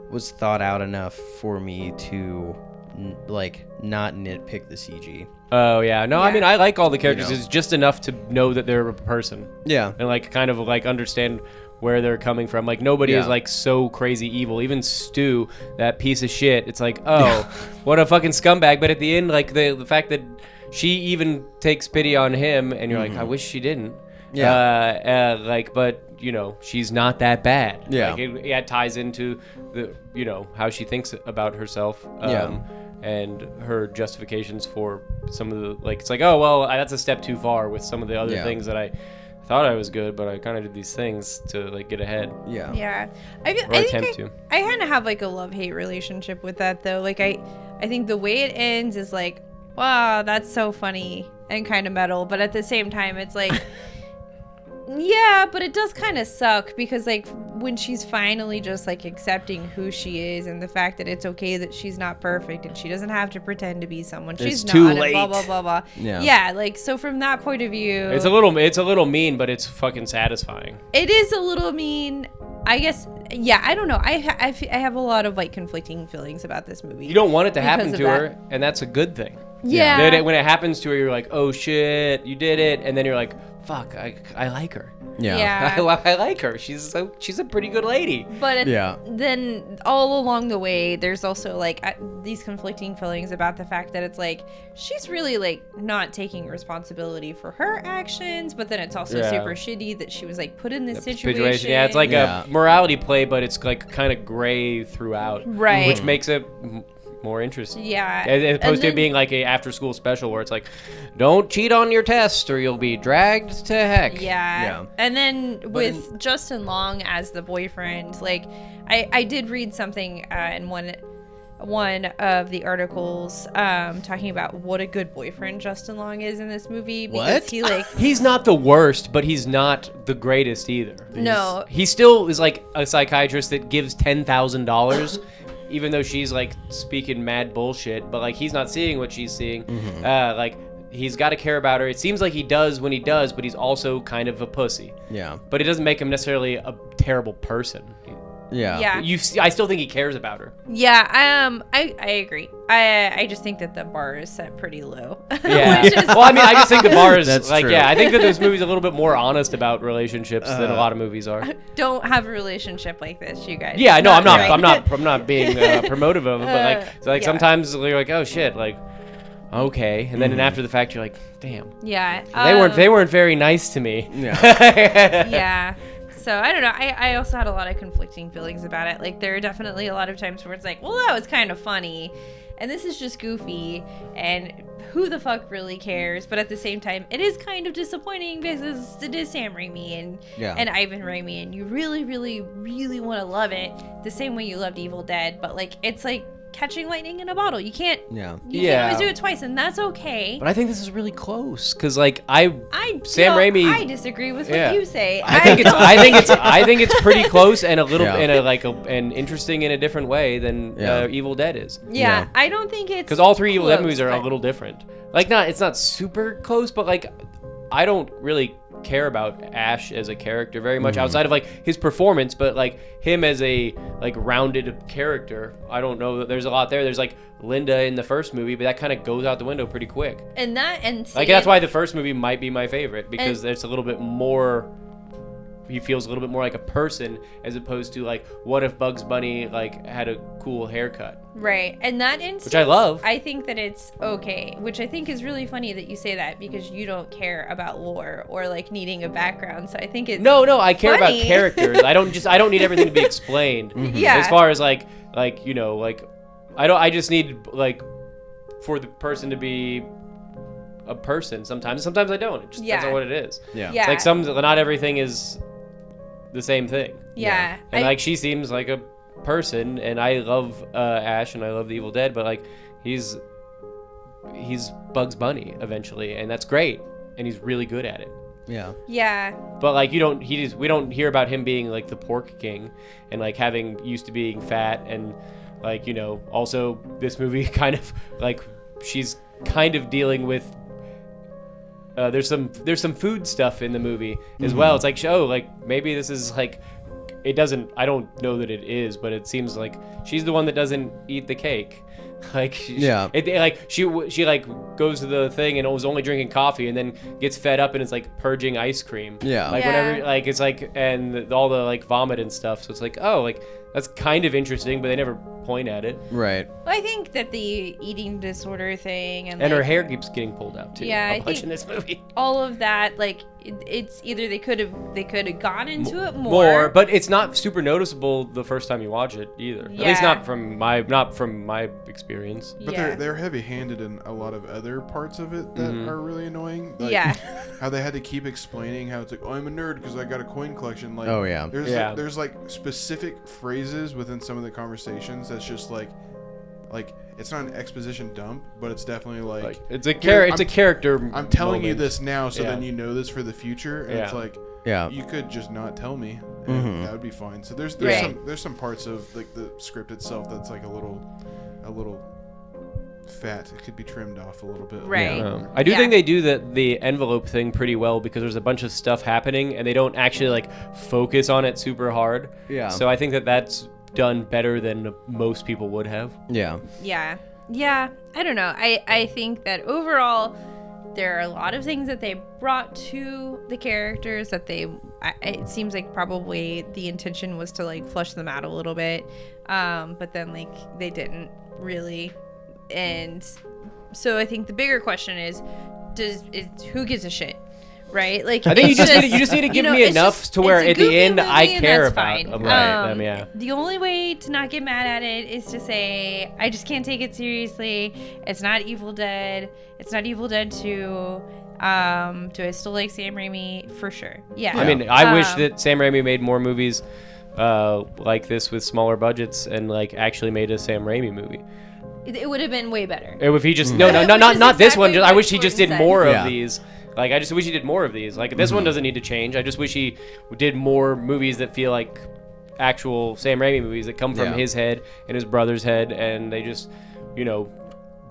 was thought out enough for me to not nitpick the CG. Oh yeah, no, I Yeah. mean I like all the characters. know. It's just enough to know that they're a person Yeah. and like kind of like understand where they're coming from. Like nobody is Yeah. like so crazy evil. Even Stu, that piece of shit. It's like, oh, what a fucking scumbag. But at the end, like the fact that she even takes pity on him, and you're like, I wish she didn't. Yeah. But you know, she's not that bad. Yeah. Like it ties into the how she thinks about herself. Yeah. And her justifications for some of the it's like, oh well, that's a step too far with some of the other Yeah. things that I thought I was good, but I kind of did these things to like get ahead. Yeah. Yeah, Or attempt to. I kind of have like a love-hate relationship with that though. Like I think the way it ends is like, wow, that's so funny and kind of metal, but at the same time, it's like, yeah, but it does kind of suck because like when she's finally just like accepting who she is and the fact that it's okay that she's not perfect and she doesn't have to pretend to be someone she's too not. late. And blah blah blah blah. Yeah. Like so from that point of view, It's a little mean, but it's fucking satisfying. it is a little mean. I guess, yeah, I don't know. I have a lot of like conflicting feelings about this movie. You don't want it to happen because to of her, that. and that's a good thing. Yeah. When it happens to her, you're like, oh shit, you did it, and then you're like, fuck, I like her. Yeah. I like her. She's a pretty good lady. But Yeah. then all along the way, there's also like these conflicting feelings about the fact that it's like she's really like not taking responsibility for her actions, but then it's also Yeah. super shitty that she was like put in this situation. Yeah, it's like Yeah. a morality play, but it's like kind of gray throughout, Right. Which makes it more interesting. Yeah. As And opposed to then- it being like a after-school special where it's like, don't cheat on your test or you'll be dragged to heck. Yeah. Yeah. And then with Justin Long as the boyfriend, like I did read something in one of the articles talking about what a good boyfriend Justin Long is in this movie because What? he like He's not the worst, but he's not the greatest either. no. He still is like a psychiatrist that gives $10,000, even though she's like speaking mad bullshit. But like he's not seeing what she's seeing. Like he's got to care about her. It seems like he does when he does, but he's also kind of a pussy. Yeah. But it doesn't make him necessarily a terrible person. Yeah. Yeah. I still think he cares about her. Yeah, I agree. I just think that the bar is set pretty low. Yeah. Which is Well, I mean, I just think the bar is That's like, true. yeah, I think that this movie's a little bit more honest about relationships than a lot of movies are. don't have a relationship like this, you guys. Yeah, no, I'm not. right. I'm not being promotive of it, but like, so like yeah. sometimes you're like, oh shit, like, okay, and then after the fact, you're like, damn, Yeah. they weren't very nice to me. Yeah. Yeah. So I don't know. I also had a lot of conflicting feelings about it. Like there are definitely a lot of times where it's like, well, that was kind of funny, and this is just goofy, and who the fuck really cares? But at the same time, it is kind of disappointing because it is Sam Raimi and Ivan Raimi, and you really, really, really want to love it the same way you loved Evil Dead. But like, it's like catching lightning in a bottle. You can't. Yeah. You can't always do it twice, and that's okay. But I think this is really close because like Sam I Raimi. disagree with Yeah. what you say. I think it's pretty close and a little Yeah. and interesting in a different way than Yeah. Evil Dead is. Yeah, I don't think it's Because all three Evil Dead close, movies are a but- little different. Like it's not super close, but like I don't really care about Ash as a character very much outside of like his performance, but like him as a like rounded character, I don't know that there's a lot there. There's like Linda in the first movie, but that kind of goes out the window pretty quick. And Like that's why the first movie might be my favorite because there's a little bit more. He feels a little bit more like a person as opposed to like what if Bugs Bunny like had a cool haircut. Right. And that instance, Which I love. I think that it's okay, which I think is really funny that you say that because you don't care about lore or like needing a background. So I think it's No, I care about funny. characters. I don't need everything to be explained. Yeah. As far as like you know, like I just need like for the person to be a person sometimes. Sometimes I don't. It just depends Yeah. on what it is. Yeah. Yeah. It's like not everything is the same thing. Yeah. And like she seems like a person, and I love Ash, and I love the Evil Dead, but like he's Bugs Bunny eventually, and that's great, and he's really good at it. Yeah. Yeah. But like we don't hear about him being like the pork king, and like having used to being fat, and like you know also this movie kind of like she's kind of dealing with. There's some food stuff in the movie as well. It's like, like maybe this is like, it doesn't. I don't know that it is, but it seems like she's the one that doesn't eat the cake. Like, she like goes to the thing and was only drinking coffee, and then gets fed up and it's like purging ice cream. Yeah. Like Yeah. whenever, like it's like, and all the like vomit and stuff. So it's like, oh, like That's kind of interesting, but they never point at it. Right. Well, I think that the eating disorder thing and And her like, hair keeps getting pulled out too. Yeah, a I bunch think- in this movie. all of that, like it's either they could have gone into it more, But it's not super noticeable the first time you watch it either. At least Yeah. not from my experience. But yeah. they're heavy-handed in a lot of other parts of it that are really annoying. Like, Yeah. how they had to keep explaining how it's like, oh, I'm a nerd because I got a coin collection. Like, Oh, yeah. There's like specific phrases within some of the conversations that's just like it's not an exposition dump, but it's definitely like It's a here, it's a character. I'm telling you moment. this now, so Yeah. then you know this for the future. And it's Yeah. like, Yeah. you could just not tell me, and that would be fine. So there's some parts of like the script itself that's like a little fat. It could be trimmed off a little bit. Right. I do Yeah. think they do the envelope thing pretty well because there's a bunch of stuff happening and they don't actually like focus on it super hard. Yeah. So I think that that's done better than most people would have. Yeah. Yeah, I don't know. I think that overall there are a lot of things that they brought to the characters that it seems like probably the intention was to like flush them out a little bit, but then like they didn't really. And so I think the bigger question is who gives a shit, right? Like I think you it's just need to give you know, me it's enough just- to where it's a at the goofy end I movie and care that's about fine. them. Right. Yeah. The only way to not get mad at it is to say, I just can't take it seriously. It's not Evil Dead. It's not Evil Dead 2. Do I still like Sam Raimi? For sure. Yeah. I mean, I wish that Sam Raimi made more movies like this with smaller budgets and like actually made a Sam Raimi movie. It would have been way better. If he just Which not is this one. exactly Just, I what wish he just did Jordan more said. of Yeah. these. Like I just wish he did more of these. Like this one doesn't need to change. I just wish he did more movies that feel like actual Sam Raimi movies that come from Yeah. his head and his brother's head, and they just,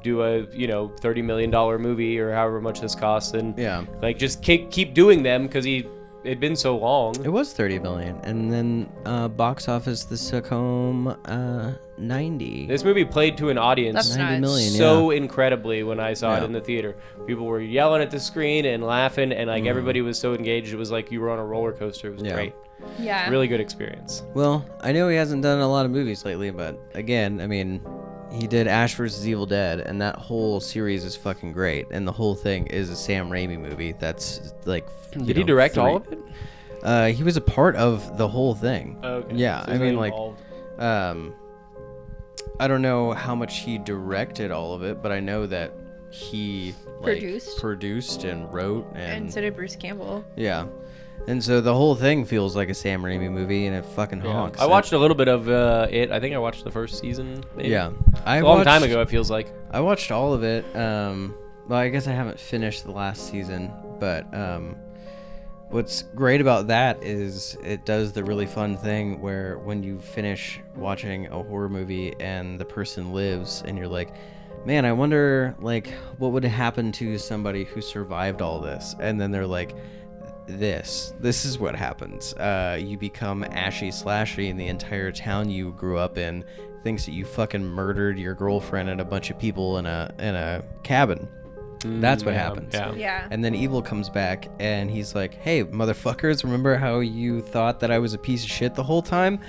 do a $30 million movie or however much this costs, and Yeah. like just keep doing them because it'd been so long. It was 30 million, and then box office this took home 90. This movie played to an audience That's 90 nuts. million, so incredibly when I saw it Yeah. in the theater. People were yelling at the screen and laughing, and like everybody was so engaged. It was like you were on a roller coaster. It was Yeah. great. Yeah. Really good experience. Well, I know he hasn't done a lot of movies lately, but again, I mean, he did Ash vs. Evil Dead, and that whole series is fucking great. And the whole thing is a Sam Raimi movie. That's like. Did he direct all of it? He was a part of the whole thing. Okay. Yeah, So I he's mean, not like, involved. I don't know how much he directed all of it, but I know that he like, produced and wrote And so did Bruce Campbell. yeah. And so the whole thing feels like a Sam Raimi movie, and it fucking Yeah. honks. I watched a little bit of it. I think I watched the first season. Maybe. Yeah, A long time ago. It feels like. I watched all of it. Well, I guess I haven't finished the last season, but what's great about that is it does the really fun thing where when you finish watching a horror movie and the person lives, and you're like, man, I wonder like what would happen to somebody who survived all this, and then they're like, this is what happens. You become ashy slashy, and the entire town you grew up in thinks that you fucking murdered your girlfriend and a bunch of people in a cabin. That's what happens. Yeah. Yeah. And then Evil comes back and he's like, hey, motherfuckers, remember how you thought that I was a piece of shit the whole time?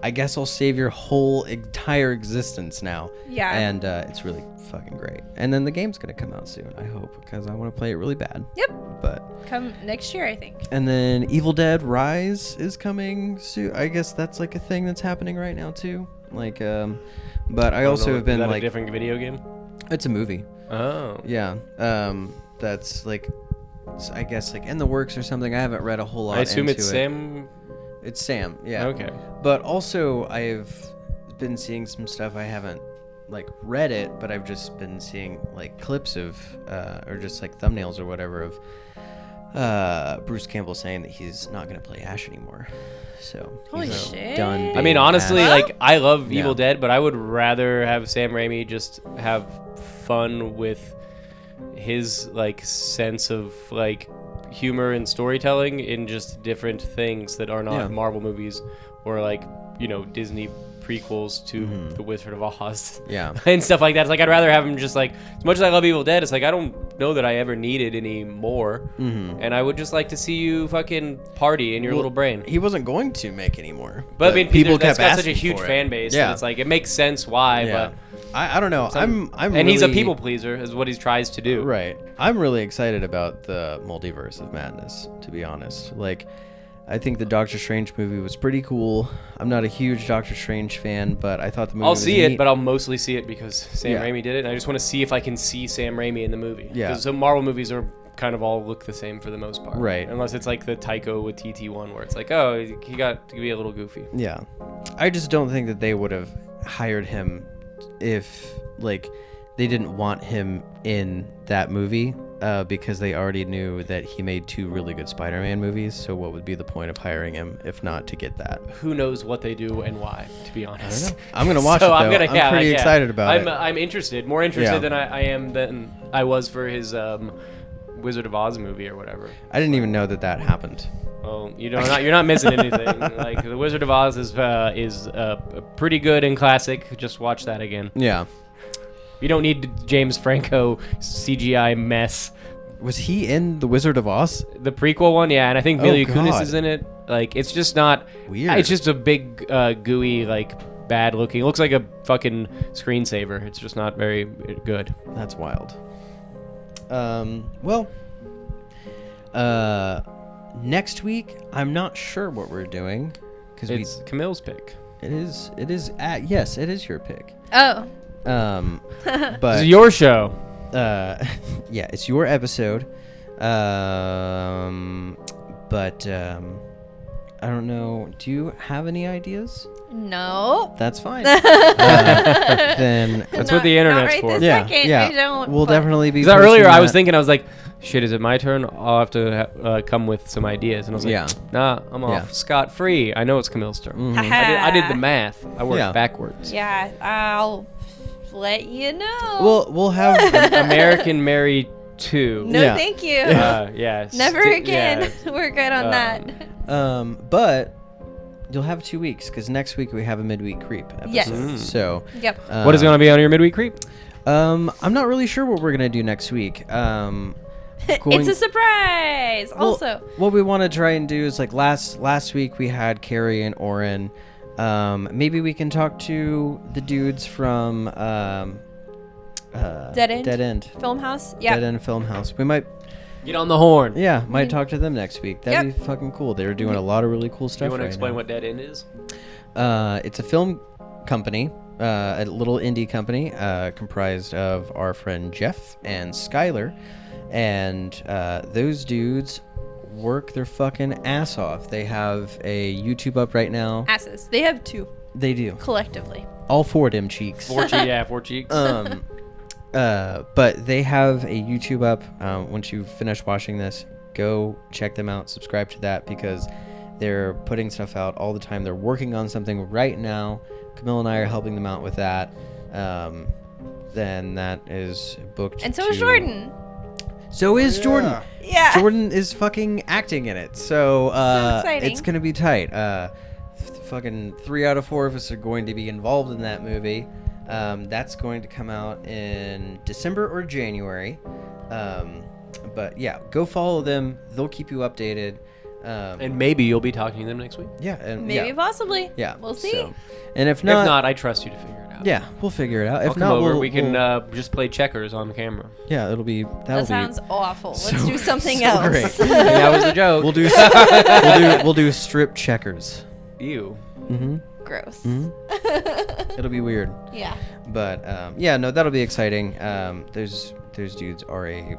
I guess I'll save your whole entire existence now. Yeah. And it's really fucking great. And then the game's going to come out soon, I hope, because I want to play it really bad. Yep. But Come next year, I think. and then Evil Dead Rise is coming soon. I guess that's like a thing that's happening right now too. Like but I also have been Is that like a different video game. it's a movie. Oh. Yeah. That's like I guess like in the works or something. I haven't read a whole lot I assume into it's it. Sam. It's Sam. Yeah. Okay. But also I've been seeing some stuff. I haven't like read it, but I've just been seeing like clips of or just like thumbnails or whatever of Bruce Campbell saying that he's not going to play Ash anymore. So Holy he's shit. done. I mean, being honestly, Ash. like I love Yeah. Evil Dead, but I would rather have Sam Raimi just have fun with his like sense of like humor and storytelling in just different things that are not Yeah. Marvel movies or like Disney prequels to The Wizard of Oz Yeah. and stuff like that. It's like I'd rather have him just like as much as I love Evil Dead, it's like I don't know that I ever needed any more. And I would just like to see you fucking party in your little brain. He wasn't going to make any more. But I mean, people that's kept got such a asking huge for it. fan base. Yeah. That it's like, it makes sense why, Yeah. but I don't know. I'm and he's a really- people pleaser, is what he tries to do. Right. I'm really excited about the Multiverse of Madness, to be honest. Like, I think the Doctor Strange movie was pretty cool. I'm not a huge Doctor Strange fan, but I thought the movie I'll was see neat. it, but I'll mostly see it because Sam Yeah. Raimi did it, and I just want to see if I can see Sam Raimi in the movie. Yeah. Because some Marvel movies are kind of all look the same for the most part. Right. Unless it's like the Taika with TT one, where it's like, oh, he got to be a little goofy. Yeah. I just don't think that they would have hired him if, like, they didn't want him in that movie because they already knew that he made 2 really good Spider-Man movies. So what would be the point of hiring him if not to get that? Who knows what they do and why, to be honest. I'm going to watch So it, though. I'm pretty excited about it. I'm interested, more interested Yeah. than I am than I was for his Wizard of Oz movie or whatever. I didn't even know that happened. Well, you're not missing anything. Like the Wizard of Oz is pretty good and classic. Just watch that again. Yeah. You don't need James Franco CGI mess. Was he in The Wizard of Oz? The prequel one, yeah, and I think Oh, Mila God. Kunis is in it. Like, it's just not Weird. It's just a big, gooey, like bad looking. It looks like a fucking screensaver. It's just not very good. That's wild. Well, next week I'm not sure what we're doing because It's Camille's pick. it is yes, it is your pick. Oh. This But is your show. yeah, it's your episode. But I don't know. Do you have any ideas? No. That's fine. Then That's what the internet's not right for. This yeah, second, yeah. I don't, we'll but- definitely be. Because earlier posting I was that. thinking, I was like, shit, is it my turn? I'll have to come with some ideas. And I was like, Yeah. nah, I'm off Yeah. scot-free. I know it's Camille's turn. Mhm. I did the math. I worked Yeah. backwards. Yeah, I'll let you know. We'll have. American Mary 2. no, Yeah. thank you. Yeah. Never again. yeah. We're good on that. But you'll have 2 weeks because next week we have a midweek creep episode. Yes. So. Yep. What is going to be on your midweek creep? I'm not really sure what we're gonna do next week. It's a surprise. Well, Also, what we want to try and do is like last week we had Carrie and Oren. Maybe we can talk to the dudes from Dead End? Dead End. Film House. Yeah. Dead End Film House. We might, Get on the horn. might talk to them next week. That'd be fucking cool. They're doing a lot of really cool stuff. You want to right explain now. what Dead End is? It's a film company, a little indie company comprised of our friend Jeff and Skylar, and those dudes work their fucking ass off. They have a YouTube up right now. Asses. They have 2 They do. collectively. All 4 of them cheeks. Four cheeks. But they have a YouTube up. Once you finish watching this, go check them out. Subscribe to that because they're putting stuff out all the time. They're working on something right now. Camille and I are helping them out with that. Then that is booked. And so is Jordan. So is Jordan. Yeah. Jordan is fucking acting in it. So, exciting. it's gonna be tight. Fucking 3 out of 4 of us are going to be involved in that movie. That's going to come out in December or January. But yeah, go follow them. They'll keep you updated. And maybe you'll be talking to them next week. Yeah, and Maybe yeah, possibly. yeah. We'll see. So- and if If not, not, I trust you to figure it out. yeah, we'll figure it out. I'll If come not, over. we'll, We can we'll- just play checkers on camera. yeah, it'll be That sounds awful. Let's so- do something so else. great. That was the joke. we'll do strip checkers. Ew. Mm-hmm. Gross. It'll be weird. Yeah. But yeah, no, that'll be exciting. Those dudes are a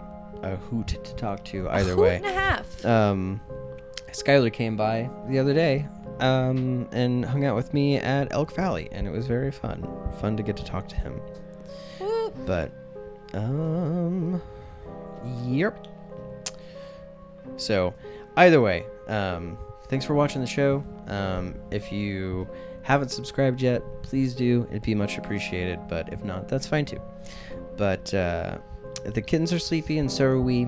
hoot to talk to either Hoot way. and a half. Skylar came by the other day and hung out with me at Elk Valley, and it was very fun. Fun to get to talk to him. Whoop. But yep. So either way, thanks for watching the show. If you haven't subscribed yet, please do. It'd be much appreciated. But if not, that's fine too. But the kittens are sleepy, and so are we.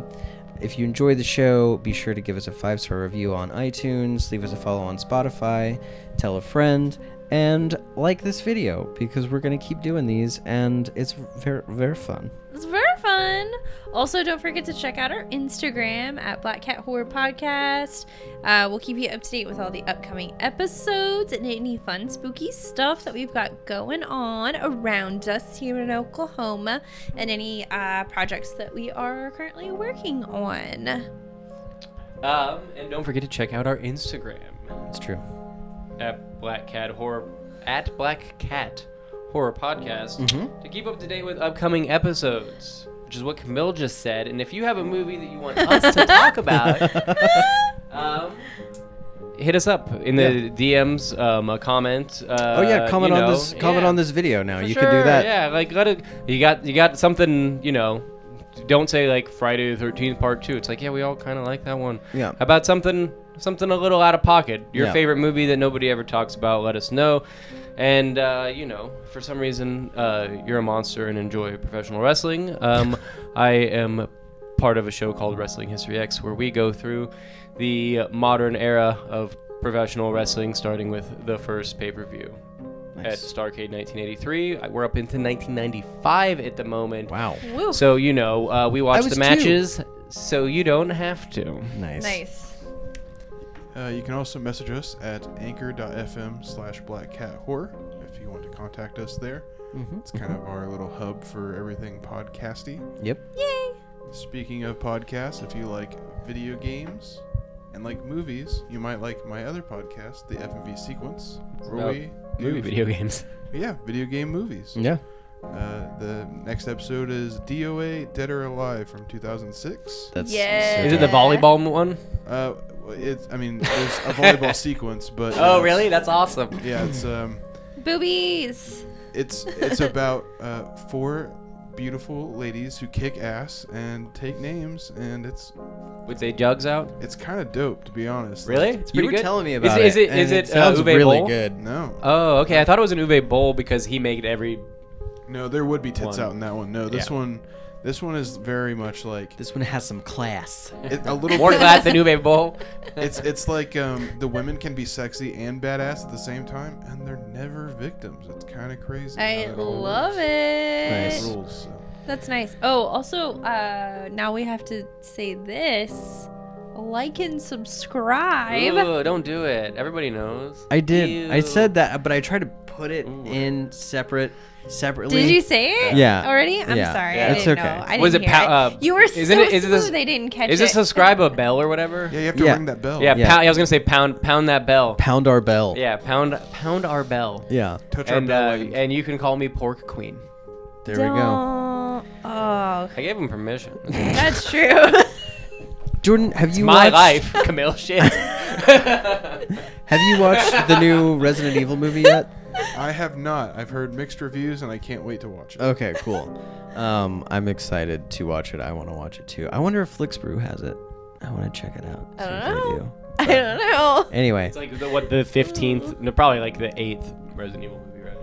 If you enjoy the show, be sure to give us a 5-star review on iTunes, leave us a follow on Spotify, tell a friend, and like this video because we're going to keep doing these, and it's very, very fun. It's very fun. Also, don't forget to check out our Instagram at Black Cat Horror Podcast. We'll keep you up to date with all the upcoming episodes and any fun, spooky stuff that we've got going on around us here in Oklahoma, and any projects that we are currently working on. And don't forget to check out our Instagram It's true. at Black Cat Horror Podcast to keep up to date with upcoming episodes, which is what Camille just said. And if you have a movie that you want us to talk about, hit us up in the DMs, a comment. Comment on this video now. You can do that. Yeah, like you got something, don't say like Friday the 13th part 2. It's like, yeah, we all kind of like that one. Yeah. How about something a little out of pocket? Your Yeah. favorite movie that nobody ever talks about, let us know. And for some reason you're a monster and enjoy professional wrestling. I am part of a show called Wrestling History X, where we go through the modern era of professional wrestling, starting with the first pay-per-view at Starrcade 1983. We're up into 1995 at the moment. Wow. Woo. So, we watch was the matches, so you don't have to. Nice. You can also message us at anchor.fm/blackcathorror if you want to contact us there. It's kind of our little hub for everything podcasty. Yep. Yay. Speaking of podcasts, if you like video games and like movies, you might like my other podcast, the FMV Sequence, where we Movie video games. Yeah, video game movies. Yeah. The next episode is DOA Dead or Alive from 2006. That's Yeah. Is it the volleyball one? There's a volleyball sequence, but Oh, really? That's awesome. yeah, Boobies. it's about 4 beautiful ladies who kick ass and take names, and Would say Jugs out? it's kind of dope, to be honest. Really? Like, It's You pretty were good. telling me about is it. Is and it sounds Uwe really Boll? good. no, Oh, okay. I thought it was an Uwe Boll because he made every. no, there would be tits One. out in that one. No, this Yeah. one is very much like This one has some class. a little More bit- class than Uwe Boll. It's like the women can be sexy and badass at the same time, and they're never victims. It's kind of crazy. how I it all love works. it. Nice. Rules, so. That's nice. Oh, also, now we have to say this. Like and subscribe. Ooh, don't do it. Everybody knows. I did. I Ew. said that, but I tried to put it in separately. Did you say it? Yeah. Already? I'm Yeah. sorry. Yeah. I It's didn't okay. know. I Was didn't it hear pa- it. You were isn't so it- is it smooth. this- I didn't catch Is it. it subscribe a bell or whatever? Yeah, you have to Yeah. ring that bell. Yeah, Yeah. I was gonna say pound that bell. Pound our bell. Yeah, pound our bell. Yeah. Touch our And bell. and- and you can call me Pork Queen. There we go. Don't- Oh, I gave him permission. that's true. Jordan, have you My watched? life, Camille. Shit. Have you watched the new Resident Evil movie yet? I have not. I've heard mixed reviews, and I can't wait to watch it. Okay, cool. I'm excited to watch it. I want to watch it too. I wonder if Flixbrew has it. I want to check it out. I See don't if they know. do. I don't know. Anyway, It's like the 15th, no, probably like the 8th Resident Evil movie, right?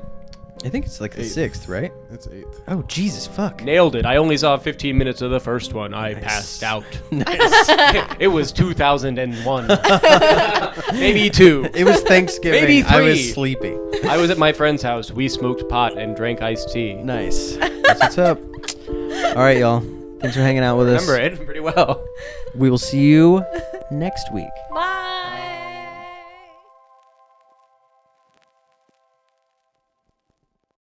I think it's like the 6th, right? It's 8th. Oh, Jesus, fuck. Nailed it. I only saw 15 minutes of the first one. I passed out. Nice. It was 2001. Maybe 2. It was Thanksgiving. Maybe I was 3. sleepy. I was at my friend's house. We smoked pot and drank iced tea. Nice. That's what's up. All right, y'all. Thanks for hanging out with us. Remember it pretty well. We will see you next week. Bye.